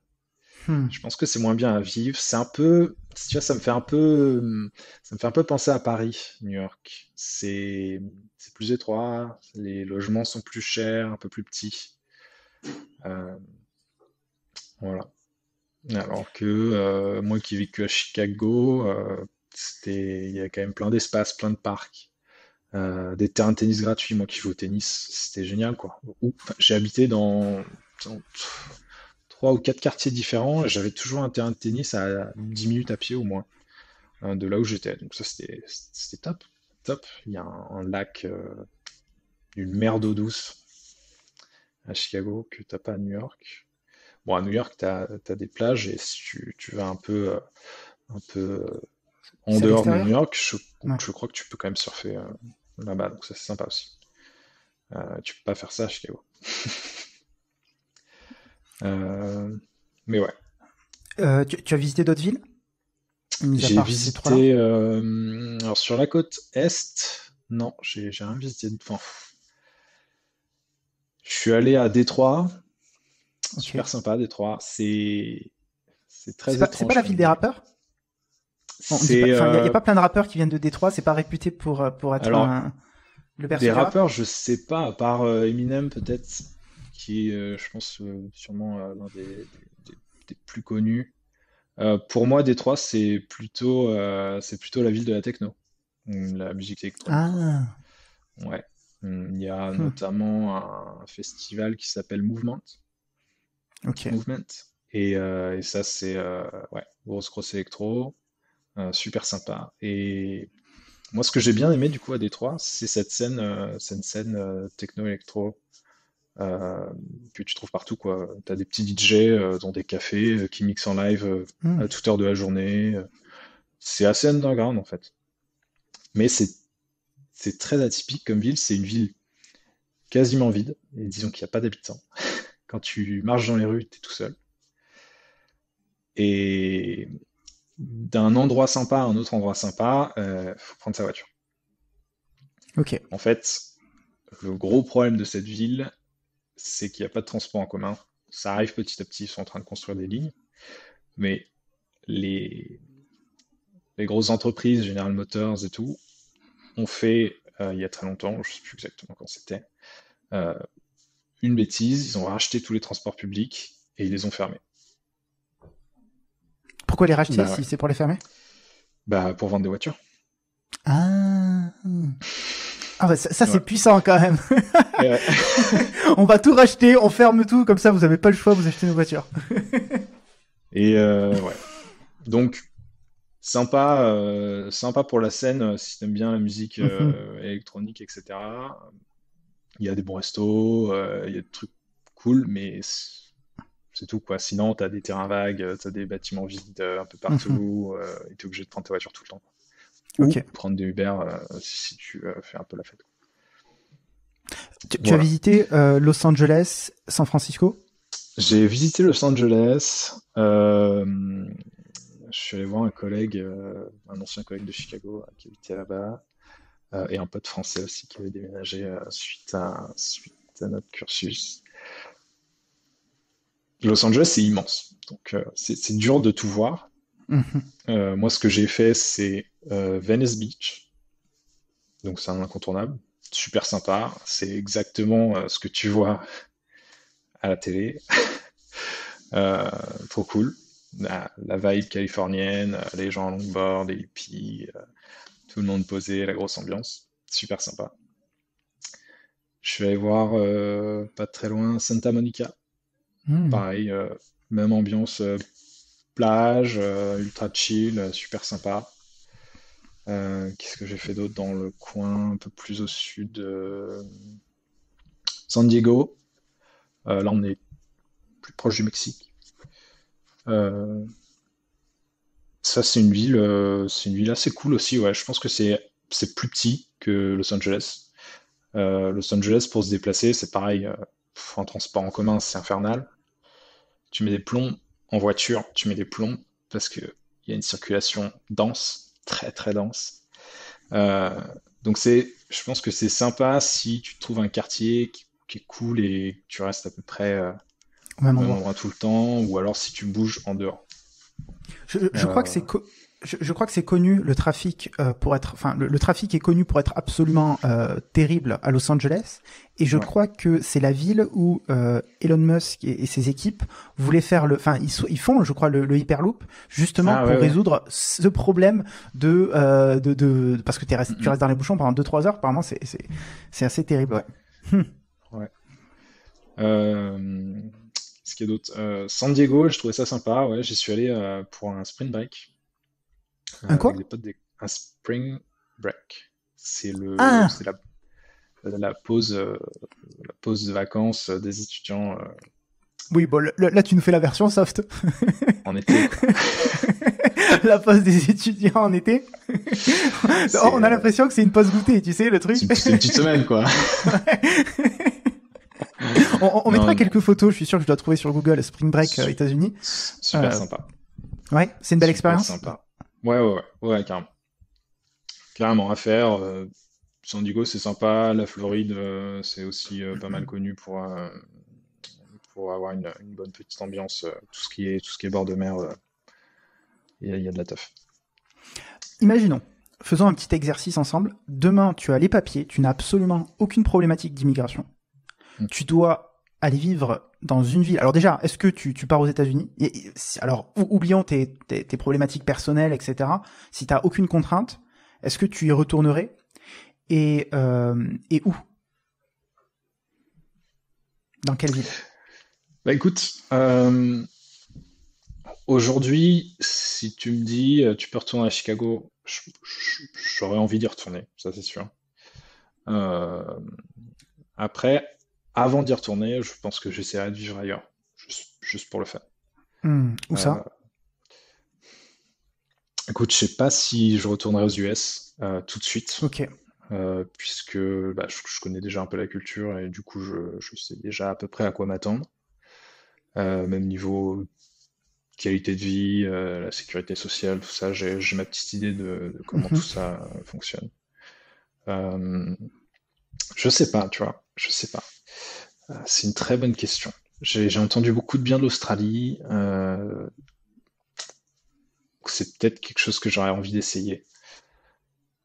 Hmm. Je pense que c'est moins bien à vivre. C'est un peu, tu vois, ça me fait un peu penser à Paris, New York. C'est plus étroit, les logements sont plus chers, un peu plus petits. Euh, voilà. Alors que moi qui ai vécu à Chicago, il y a quand même plein d'espaces, plein de parcs, des terrains de tennis gratuits. Moi qui joue au tennis, c'était génial, quoi. Enfin, j'ai habité dans 3 ou 4 quartiers différents. J'avais toujours un terrain de tennis à 10 minutes à pied au moins, de là où j'étais. Donc ça, c'était top, top. Il y a un lac, une mer d'eau douce à Chicago que t'as pas à New York. Bon, à New York, t'as des plages et si tu vas un peu en C'est à dehors de New l'extérieur? York, Ouais. je crois que tu peux quand même surfer là-bas, donc ça c'est sympa aussi. Tu peux pas faire ça à Chicago. Euh, mais ouais, Tu as visité d'autres villes, mis à j'ai part ces trois-là? visité, alors sur la côte est, non, j'ai rien visité. Enfin, je suis allé à Détroit, Ok. super sympa Détroit. C'est C'est très pas étrange la comme ville des ville. rappeurs? On dit pas, C'est enfin, y a pas plein de rappeurs qui viennent de Détroit, c'est pas réputé pour être alors le berceau des du rap? rappeurs, je sais pas, à part Eminem peut-être, qui est, je pense, sûrement l'un des plus connus. Pour moi, Détroit, c'est plutôt la ville de la techno, la musique électronique, quoi. Ah, Ouais. Il y a hmm, notamment un festival qui s'appelle ok. Movement. Et ça, c'est ouais, grosse électro, super sympa. Et moi, ce que j'ai bien aimé du coup à Détroit, c'est cette scène techno-électro euh, que tu trouves partout, quoi. T'as des petits DJ dans des cafés qui mixent en live Hmm. à toute heure de la journée. C'est assez underground en fait. Mais c'est très atypique comme ville. C'est une ville quasiment vide. Et disons qu'il n'y a pas d'habitants. Quand tu marches dans les rues, tu es tout seul. Et d'un endroit sympa à un autre endroit sympa, faut prendre sa voiture. Ok. En fait, le gros problème de cette ville, c'est qu'il n'y a pas de transport en commun. Ça arrive petit à petit, ils sont en train de construire des lignes. Mais les, les grosses entreprises, General Motors et tout, ont fait, il y a très longtemps, je ne sais plus exactement quand c'était, euh, une bêtise, ils ont racheté tous les transports publics et ils les ont fermés. Pourquoi les racheter Bah ouais, si c'est pour les fermer? bah pour vendre des voitures. Ah. Ah bah ça c'est Ouais. puissant quand même. Et ouais. On va tout racheter, on ferme tout, comme ça vous avez pas le choix, vous achetez nos voitures. Et ouais. Donc sympa pour la scène si t'aimes bien la musique Mhm, électronique, etc. Il y a des bons restos, il y a des trucs cool, mais c'est tout quoi. Sinon, t'as des terrains vagues, t'as des bâtiments vides un peu mhm. partout, et t'es obligé de prendre ta voiture tout le temps. Ok. Ou prendre des Uber si tu fais un peu la fête. Tu as Voilà. visité Los Angeles, San Francisco? J'ai visité Los Angeles. Je suis allé voir un collègue, un ancien collègue de Chicago qui habitait là-bas, et un pote français aussi qui avait déménagé suite à notre cursus. Los Angeles, c'est immense, donc c'est dur de tout voir. Mhm. Moi, ce que j'ai fait, c'est Venice Beach, donc c'est un incontournable, super sympa. C'est exactement ce que tu vois à la télé. Euh, Trop cool. La vibe californienne, les gens en longboard, les hippies, tout le monde posé, la grosse ambiance. Super sympa. Je suis allé voir pas très loin Santa Monica. Mhm. Pareil, même ambiance plage, ultra chill, super sympa. Qu'est-ce que j'ai fait d'autre dans le coin un peu plus au sud, San Diego. Là, on est plus proche du Mexique. Ça, c'est une ville assez cool aussi. Ouais, je pense que c'est plus petit que Los Angeles. Los Angeles, pour se déplacer, c'est pareil. En transport en commun, c'est infernal. Tu mets des plombs en voiture, tu mets des plombs parce que il y a une circulation dense, très très dense. Euh, donc je pense que c'est sympa si tu trouves un quartier qui est cool et que tu restes à peu près Au même au même endroit. endroit tout le temps, ou alors si tu bouges en dehors. Je crois que Euh, je crois que c'est connu le trafic pour être, enfin le trafic est connu pour être absolument terrible à Los Angeles, et je ouais. crois que c'est la ville où Elon Musk et ses équipes voulaient faire enfin ils font je crois le Hyperloop justement Ah ouais, pour ouais. résoudre ce problème parce que tu Mhm. restes dans les bouchons pendant 2-3 heures, apparemment c'est assez terrible, ouais. Ouais. Euh, ce qu'il y a d'autre? San Diego, je trouvais ça sympa. Ouais, j'y suis allé pour un spring break Un avec quoi? des potes. Un spring break. Ah, C'est la pause de vacances des étudiants oui, bon, là tu nous fais la version soft. en été, quoi. La pause des étudiants en été. C'est On a l'impression que c'est une pause goûter, tu sais, le truc. c'est une petite semaine, quoi. On Non, mettra non, quelques photos, je suis sûr que je dois trouver sur Google Spring Break su- États-Unis. super Euh, sympa. ouais, c'est une belle Super expérience. sympa. Ouais, carrément. Carrément à faire. San Diego, c'est sympa. La Floride, c'est aussi pas mal connu pour avoir une bonne petite ambiance. Tout ce qui est bord de mer, il y a de la teuf. Imaginons, faisons un petit exercice ensemble. Demain, tu as les papiers, tu n'as absolument aucune problématique d'immigration. Mm. Tu dois aller vivre dans une ville. Alors déjà, est-ce que tu pars aux États-Unis? Alors, oublions tes problématiques personnelles, etc. Si tu n'as aucune contrainte, est-ce que tu y retournerais? Et où? Dans quelle ville? Bah écoute, aujourd'hui, si tu me dis tu peux retourner à Chicago, j'aurais envie d'y retourner, ça c'est sûr. Euh, Après, avant d'y retourner, je pense que j'essaierai de vivre ailleurs, juste pour le faire. Où Euh, ça? Écoute, je sais pas si je retournerai aux US tout de suite, Ok. puisque bah, je connais déjà un peu la culture et du coup je sais déjà à peu près à quoi m'attendre. Même niveau qualité de vie, la sécurité sociale, tout ça, j'ai ma petite idée de comment tout Mhm. ça fonctionne. Euh, je sais pas, tu vois, je sais pas. C'est une très bonne question. J'ai entendu beaucoup de bien de l'Australie. C'est peut-être quelque chose que j'aurais envie d'essayer.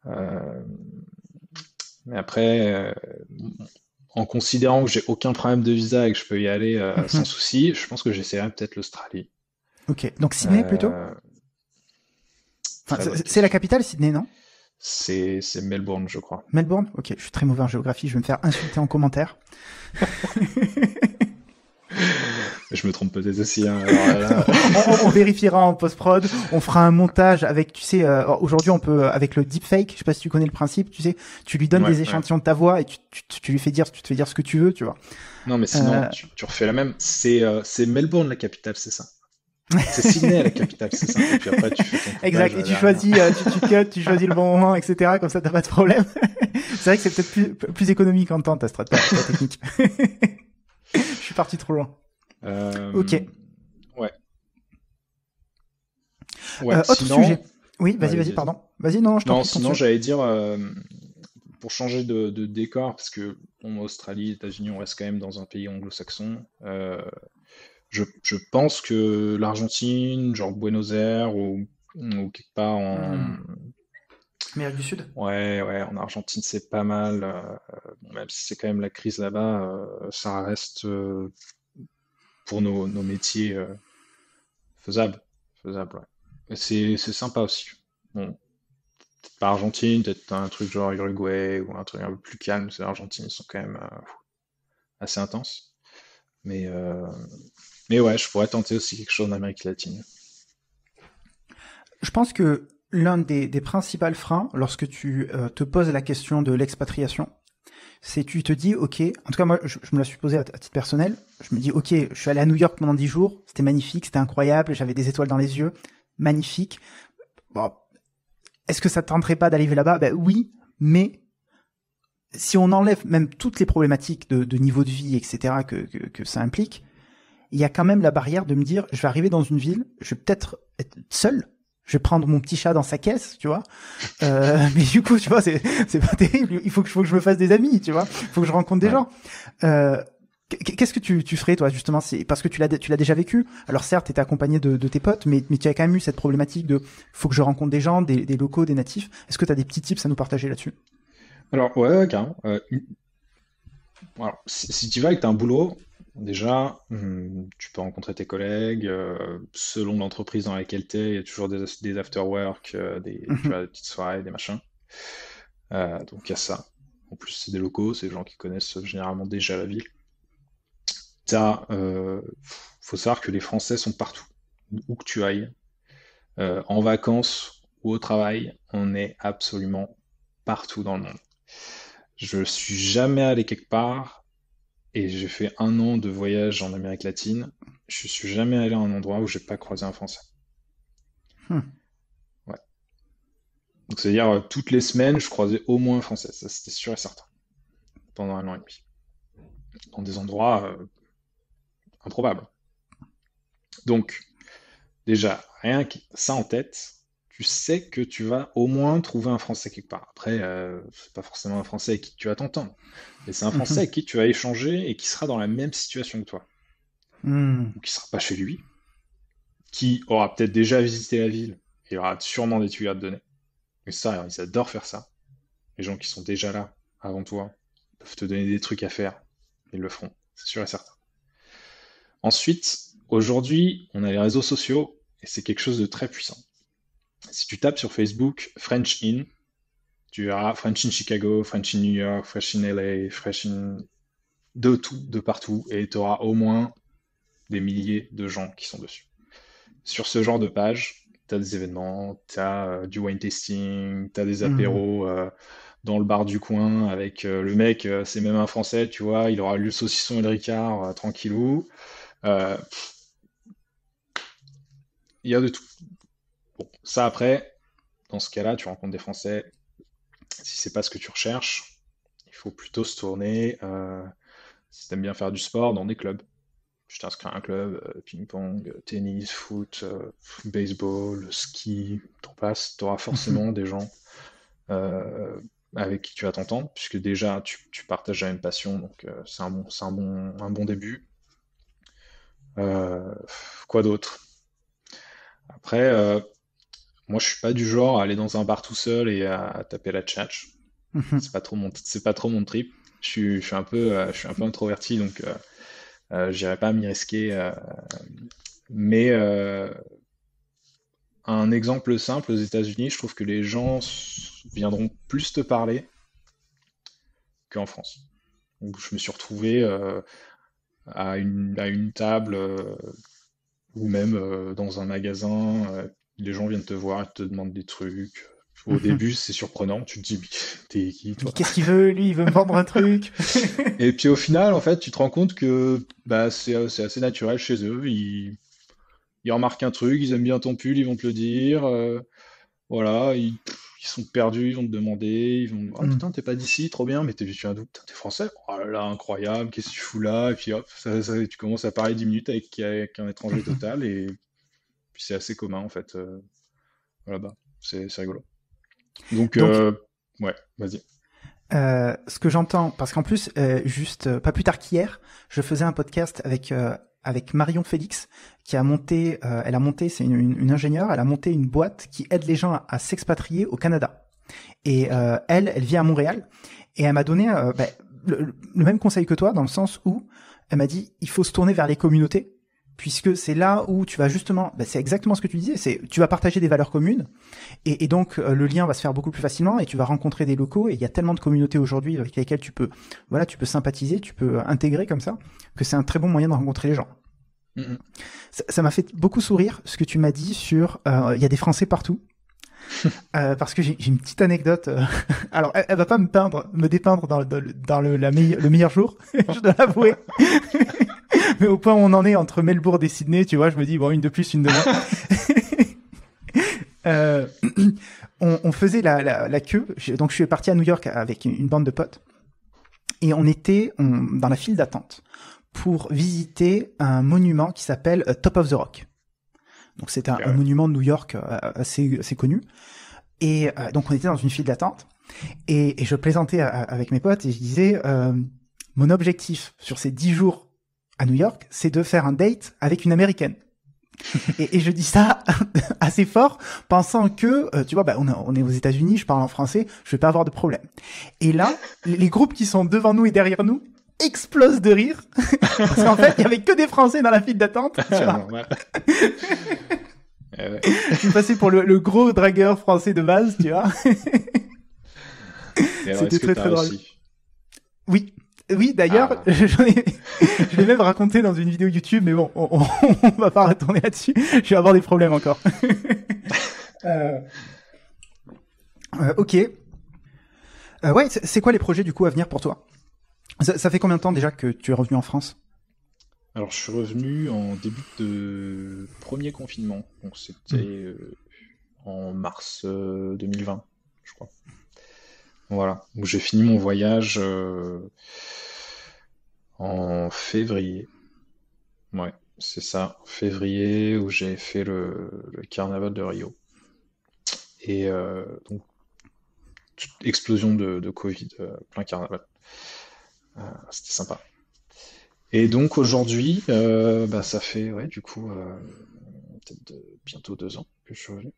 Euh, mais après, en considérant que j'ai aucun problème de visa et que je peux y aller sans Mhm. souci, je pense que j'essaierai peut-être l'Australie. Ok. Donc Sydney plutôt? Euh, Enfin, Très bonne c'est la question. capitale, Sydney, non? C'est Melbourne, je crois. Melbourne? Ok, je suis très mauvais en géographie, je vais me faire insulter en commentaire. Je me trompe peut-être aussi, hein. Alors là, On vérifiera en post-prod, on fera un montage avec, tu sais, aujourd'hui on peut, avec le deepfake, je sais pas si tu connais le principe, tu sais, tu lui donnes ouais, des ouais. échantillons de ta voix et tu lui fais dire, tu te fais dire ce que tu veux, tu vois. Non, mais sinon, Euh, tu refais la même. C'est Melbourne la capitale, c'est ça. C'est Sydney la capitale, c'est ça. Et puis après, tu fais ton coupage exact, et tu derrière. choisis, tu cut, tu choisis le bon moment, etc., comme ça t'as pas de problème. C'est vrai que c'est peut-être plus économique en temps, ta technique. Je suis parti trop loin. Ok. Euh, ouais, ouais. Autre sujet. Sinon, Oui, vas-y, vas-y, vas-y. pardon. Vas-y, non, je t'en Non, prie, sinon, continue. j'allais dire, pour changer de décor, parce que bon, Australie, États-Unis, on reste quand même dans un pays anglo-saxon. Je pense que l'Argentine, genre Buenos Aires ou quelque part Hmm. Amérique du Sud? ouais, en Argentine, c'est pas mal. Bon, même si c'est quand même la crise là-bas, ça reste pour nos métiers faisable, faisable, ouais. Et c'est sympa aussi. Bon, peut-être pas Argentine, peut-être un truc genre Uruguay ou un truc un peu plus calme. C'est l'Argentine, ils sont quand même assez intenses. Mais euh, mais ouais, je pourrais tenter aussi quelque chose en Amérique latine. Je pense que l'un des principaux freins, lorsque tu te poses la question de l'expatriation, c'est tu te dis, ok, en tout cas moi je me la suis posé à titre personnel, je me dis, ok, je suis allé à New York pendant 10 jours, c'était magnifique, c'était incroyable, j'avais des étoiles dans les yeux, magnifique. Bon, est-ce que ça te tenterait pas d'aller là-bas? Ben oui, mais si on enlève même toutes les problématiques de niveau de vie, etc., que ça implique, il y a quand même la barrière de me dire, je vais arriver dans une ville, je vais peut-être être seul, je vais prendre mon petit chat dans sa caisse, tu vois. Mais du coup, tu vois, c'est pas terrible. Il faut que je me fasse des amis, tu vois. Il faut que je rencontre des gens. Qu'est-ce que tu ferais, toi, justement? C'est parce que tu l'as déjà vécu. Alors certes, t'étais accompagné de tes potes, mais tu as quand même eu cette problématique de faut que je rencontre des gens, des locaux, des natifs. Est-ce que tu as des petits tips à nous partager là-dessus? Alors, ouais, carrément. Alors, si tu vas et que tu as un boulot, déjà, tu peux rencontrer tes collègues. Selon l'entreprise dans laquelle tu es, il y a toujours des after-work, tu vois, des petites soirées, des machins. Donc, il y a ça. En plus, c'est des locaux, c'est des gens qui connaissent généralement déjà la ville. Faut savoir que les Français sont partout, où que tu ailles. En vacances ou au travail, on est absolument partout dans le monde. Je suis jamais allé quelque part et j'ai fait 1 an de voyage en Amérique latine. Je suis jamais allé à un endroit où j'ai pas croisé un Français. Hmm. Ouais. Donc c'est-à-dire toutes les semaines, je croisais au moins un Français. Ça, c'était sûr et certain. Pendant 1 an et demi. Dans des endroits improbables. Donc, déjà, rien que ça en tête, tu sais que tu vas au moins trouver un Français quelque part. Après, c'est pas forcément un Français avec qui tu vas t'entendre, mais c'est un Français avec qui tu vas échanger et qui sera dans la même situation que toi. Ou qui sera pas chez lui, qui aura peut-être déjà visité la ville et aura sûrement des tuyaux à te donner. Et ça, ils adorent faire ça. Les gens qui sont déjà là avant toi peuvent te donner des trucs à faire. Ils le feront, c'est sûr et certain. Ensuite, aujourd'hui, on a les réseaux sociaux et c'est quelque chose de très puissant. Si tu tapes sur Facebook French In, tu verras French in Chicago, French in New York, French in LA, French in de tout, de partout, et tu auras au moins des milliers de gens qui sont dessus. Sur ce genre de page, tu as des événements, tu as du wine tasting, tu as des apéros dans le bar du coin avec le mec, c'est même un Français, tu vois, il aura lu le saucisson et le Ricard tranquillou. Il y a de tout. Bon, ça après, dans ce cas-là, tu rencontres des Français. Si c'est pas ce que tu recherches, il faut plutôt se tourner, si tu aimes bien faire du sport, dans des clubs. Tu t'inscris à un club, ping-pong, tennis, foot, baseball, ski, t'en passes, tu auras forcément des gens avec qui tu vas t'entendre, puisque déjà tu partages la même passion, donc c'est un bon début. Quoi d'autre? Après, moi je suis pas du genre à aller dans un bar tout seul et à taper la tchatch. C'est pas trop mon trip. Je suis un peu introverti, donc j'irai pas m'y risquer. Mais un exemple simple, aux États-Unis, je trouve que les gens viendront plus te parler qu'en France. Donc, je me suis retrouvé à une table ou même dans un magasin. Les gens viennent te voir, ils te demandent des trucs. Au début, c'est surprenant. Tu te dis, mais t'es qui, toi? Qu'est-ce qu'il veut, lui? Il veut me vendre un truc. Et puis au final, en fait, tu te rends compte que bah, c'est assez naturel chez eux. Ils remarquent un truc, ils aiment bien ton pull, ils vont te le dire. Voilà, ils sont perdus, ils vont te demander. Ils vont, oh putain, t'es pas d'ici, trop bien, mais tu viens d'où? Putain, t'es français? Oh là là, incroyable, qu'est-ce que tu fous là? Et puis hop, tu commences à parler 10 minutes avec un étranger total. Et puis c'est assez commun, en fait, là-bas. C'est rigolo. Donc, ouais, vas-y. Ce que j'entends, parce qu'en plus, juste pas plus tard qu'hier, je faisais un podcast avec Marion Félix, qui a monté, c'est une ingénieure, elle a monté une boîte qui aide les gens à s'expatrier au Canada. Et elle vit à Montréal, et elle m'a donné le même conseil que toi, dans le sens où elle m'a dit, il faut se tourner vers les communautés, puisque c'est là où tu vas justement, c'est exactement ce que tu disais, tu vas partager des valeurs communes, et donc le lien va se faire beaucoup plus facilement, et tu vas rencontrer des locaux, et il y a tellement de communautés aujourd'hui avec lesquelles tu peux sympathiser, tu peux intégrer comme ça, que c'est un très bon moyen de rencontrer les gens. Ça m'a fait beaucoup sourire ce que tu m'as dit sur il y a des Français partout. Parce que j'ai une petite anecdote. Alors, elle va pas me dépeindre dans le meilleur jour, je dois l'avouer. Mais au point où on en est entre Melbourne et Sydney, tu vois, je me dis bon, une de plus, une de moins. Euh, on faisait la queue. Donc je suis parti à New York avec une bande de potes et on était dans la file d'attente pour visiter un monument qui s'appelle Top of the Rock. Donc c'est un monument de New York assez connu. Et donc on était dans une file d'attente et je plaisantais avec mes potes et je disais mon objectif sur ces 10 jours à New York, c'est de faire un date avec une Américaine. Et je dis ça assez fort, pensant que, tu vois, on est aux États-Unis, je parle en français, je vais pas avoir de problème. Et là, les groupes qui sont devant nous et derrière nous explosent de rire, parce qu'en fait, il y avait que des Français dans la file d'attente. Tu vois. Je me passais pour le gros dragueur français de base, tu vois. C'était très drôle. Oui. Oui, d'ailleurs, je l'ai même raconté dans une vidéo YouTube, mais bon, on va pas retourner là-dessus. Je vais avoir des problèmes encore. Ok. Ouais, c'est quoi les projets du coup à venir pour toi? Ça fait combien de temps déjà que tu es revenu en France? Alors, je suis revenu en début de premier confinement, donc c'était en mars 2020, je crois. Voilà, donc j'ai fini mon voyage en février. Ouais, c'est ça, février, où j'ai fait le carnaval de Rio. Et donc, explosion de Covid, plein carnaval. C'était sympa. Et donc aujourd'hui, ça fait, ouais, du coup, peut-être bientôt 2 ans que je suis revenu.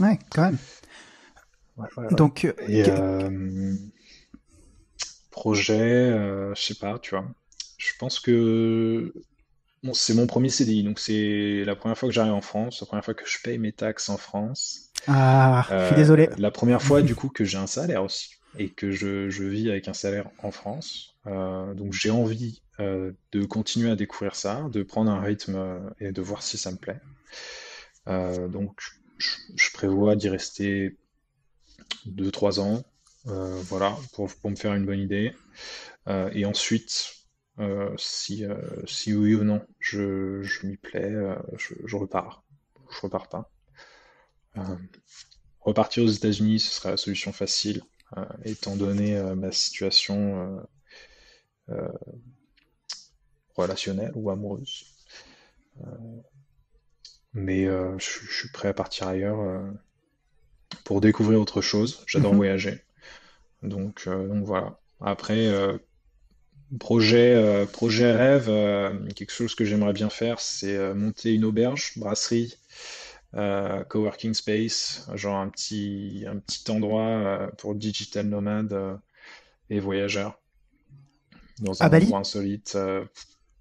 Ouais, quand même. Ouais. Donc, Et projet, je sais pas, tu vois. Je pense que bon, c'est mon premier CDI, donc c'est la première fois que j'arrive en France, la première fois que je paye mes taxes en France. je suis désolé. La première fois, du coup, que j'ai un salaire aussi et que je vis avec un salaire en France. Donc j'ai envie de continuer à découvrir ça, de prendre un rythme et de voir si ça me plaît. Donc je prévois d'y rester 2, 3 ans, voilà, pour me faire une bonne idée. Et ensuite, si oui ou non je m'y plais, je repars. Je repars pas. Euh, Repartir aux États-Unis, ce serait la solution facile, étant donné ma situation relationnelle ou amoureuse. Mais je suis prêt à partir ailleurs pour découvrir autre chose. J'adore voyager. Donc voilà. Après, projet rêve, quelque chose que j'aimerais bien faire, c'est monter une auberge, brasserie, coworking space, genre un petit endroit pour digital nomades et voyageurs dans À un Bali? endroit insolite.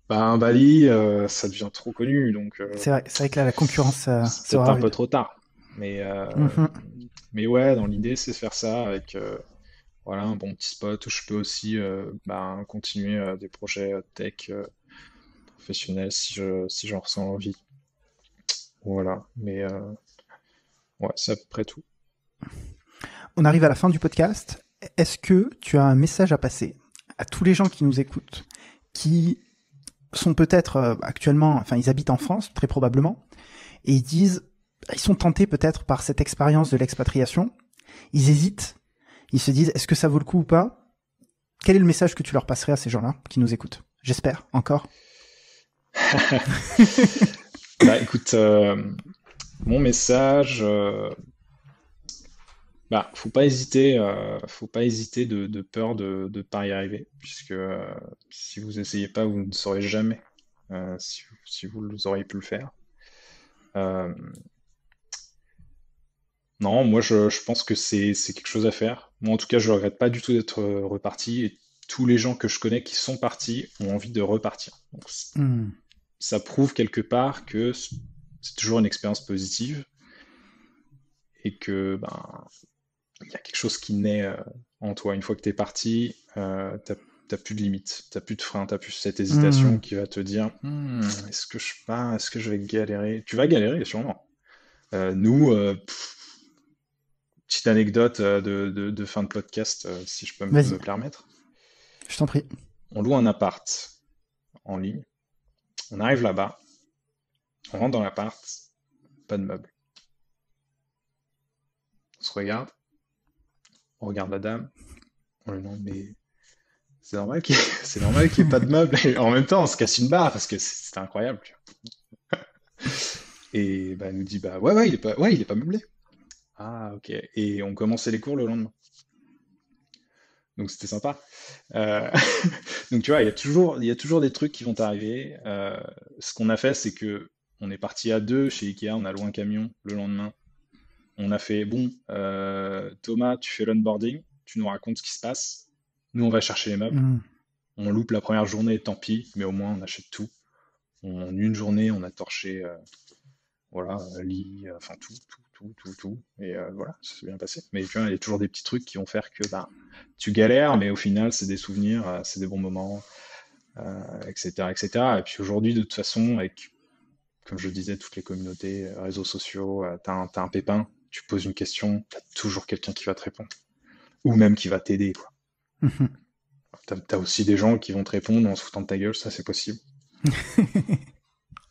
Un Bali, ça devient trop connu, donc C'est vrai que là, la concurrence c'est peut-être sera un peu rude. trop tard. Mais, Mhm. mais ouais, dans l'idée, c'est de faire ça avec voilà, un bon petit spot où je peux aussi continuer des projets tech professionnels si j'en ressens l'envie. Voilà, mais ouais, c'est à peu près tout. On arrive à la fin du podcast. Est-ce que tu as un message à passer à tous les gens qui nous écoutent, qui sont peut-être actuellement, enfin ils habitent en France, très probablement, et ils sont tentés peut-être par cette expérience de l'expatriation, ils hésitent, ils se disent est-ce que ça vaut le coup ou pas? Quel est le message que tu leur passerais à ces gens-là qui nous écoutent? J'espère, encore. Bah écoute, mon message, faut pas hésiter de peur de pas y arriver, puisque si vous essayez pas, vous ne saurez jamais si vous auriez pu le faire. Euh, non, moi je pense que c'est quelque chose à faire. Moi en tout cas, je regrette pas du tout d'être reparti, et tous les gens que je connais qui sont partis ont envie de repartir. Donc, ça prouve quelque part que c'est toujours une expérience positive et que il y a quelque chose qui naît en toi. Une fois que tu es parti, t'as plus de limites, t'as plus de frein, t'as plus cette hésitation qui va te dire est-ce que je pars, est-ce que je vais galérer? Tu vas galérer, sûrement. Nous, petite anecdote de fin de podcast, si je peux Vas-y, me permettre. je t'en prie. On loue un appart en ligne, on arrive là-bas, on rentre dans l'appart, pas de meubles. On se regarde, on regarde la dame, on lui demande, mais c'est normal qu'il n'y ait pas de meubles. Et en même temps, on se casse une barre parce que c'était incroyable. Tu vois. Et bah, elle nous dit, bah ouais, il est pas meublé. Ah, ok. Et on commençait les cours le lendemain. Donc c'était sympa. Euh, Donc tu vois, il y a toujours des trucs qui vont arriver. Ce qu'on a fait, c'est que on est parti à deux chez Ikea, on a loué un camion le lendemain. On a fait, bon, Thomas, tu fais l'onboarding, tu nous racontes ce qui se passe. Nous, on va chercher les meubles. Hmm. On loupe la première journée, tant pis, mais au moins on achète tout. En une journée, on a torché, voilà, lit, enfin tout. Et voilà, ça s'est bien passé. Mais tu vois, il y a toujours des petits trucs qui vont faire que bah, tu galères, mais au final, c'est des souvenirs, c'est des bons moments, etc., etc. Et puis aujourd'hui, de toute façon, avec, comme je le disais, toutes les communautés, réseaux sociaux, t'as un pépin, tu poses une question, t'as toujours quelqu'un qui va te répondre. Ou même qui va t'aider, quoi. T'as aussi des gens qui vont te répondre en se foutant de ta gueule, ça c'est possible.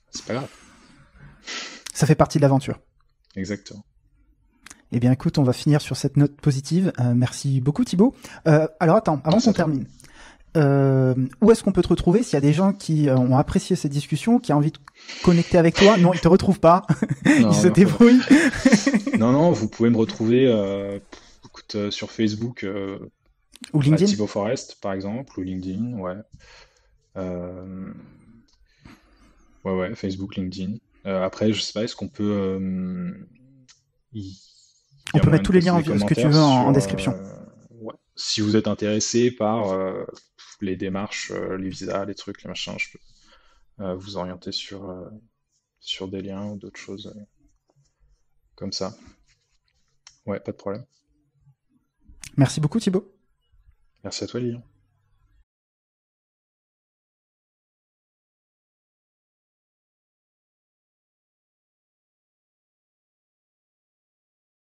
C'est pas grave. Ça fait partie de l'aventure. Exactement. Eh bien, écoute, on va finir sur cette note positive. Merci beaucoup, Thibaut. Alors, attends, avant Merci qu'on à toi. termine, où est-ce qu'on peut te retrouver s'il y a des gens qui ont apprécié cette discussion, qui ont envie de connecter avec toi? Non, ils te retrouvent pas. Ils Non, se non, débrouillent. non, vous pouvez me retrouver écoute, sur Facebook, Ou à LinkedIn. Thibaut Forest, par exemple, ou LinkedIn, ouais. Euh, ouais, Facebook, LinkedIn. Après, je sais pas, est-ce qu'on peut... il On y a peut mettre moyen de tous les poster liens, des ce que tu commentaires veux, en sur... description. ouais. Si vous êtes intéressé par les démarches, les visas, les trucs, les machins, je peux vous orienter sur des liens ou d'autres choses comme ça. Ouais, pas de problème. Merci beaucoup, Thibaut. Merci à toi, Lilian.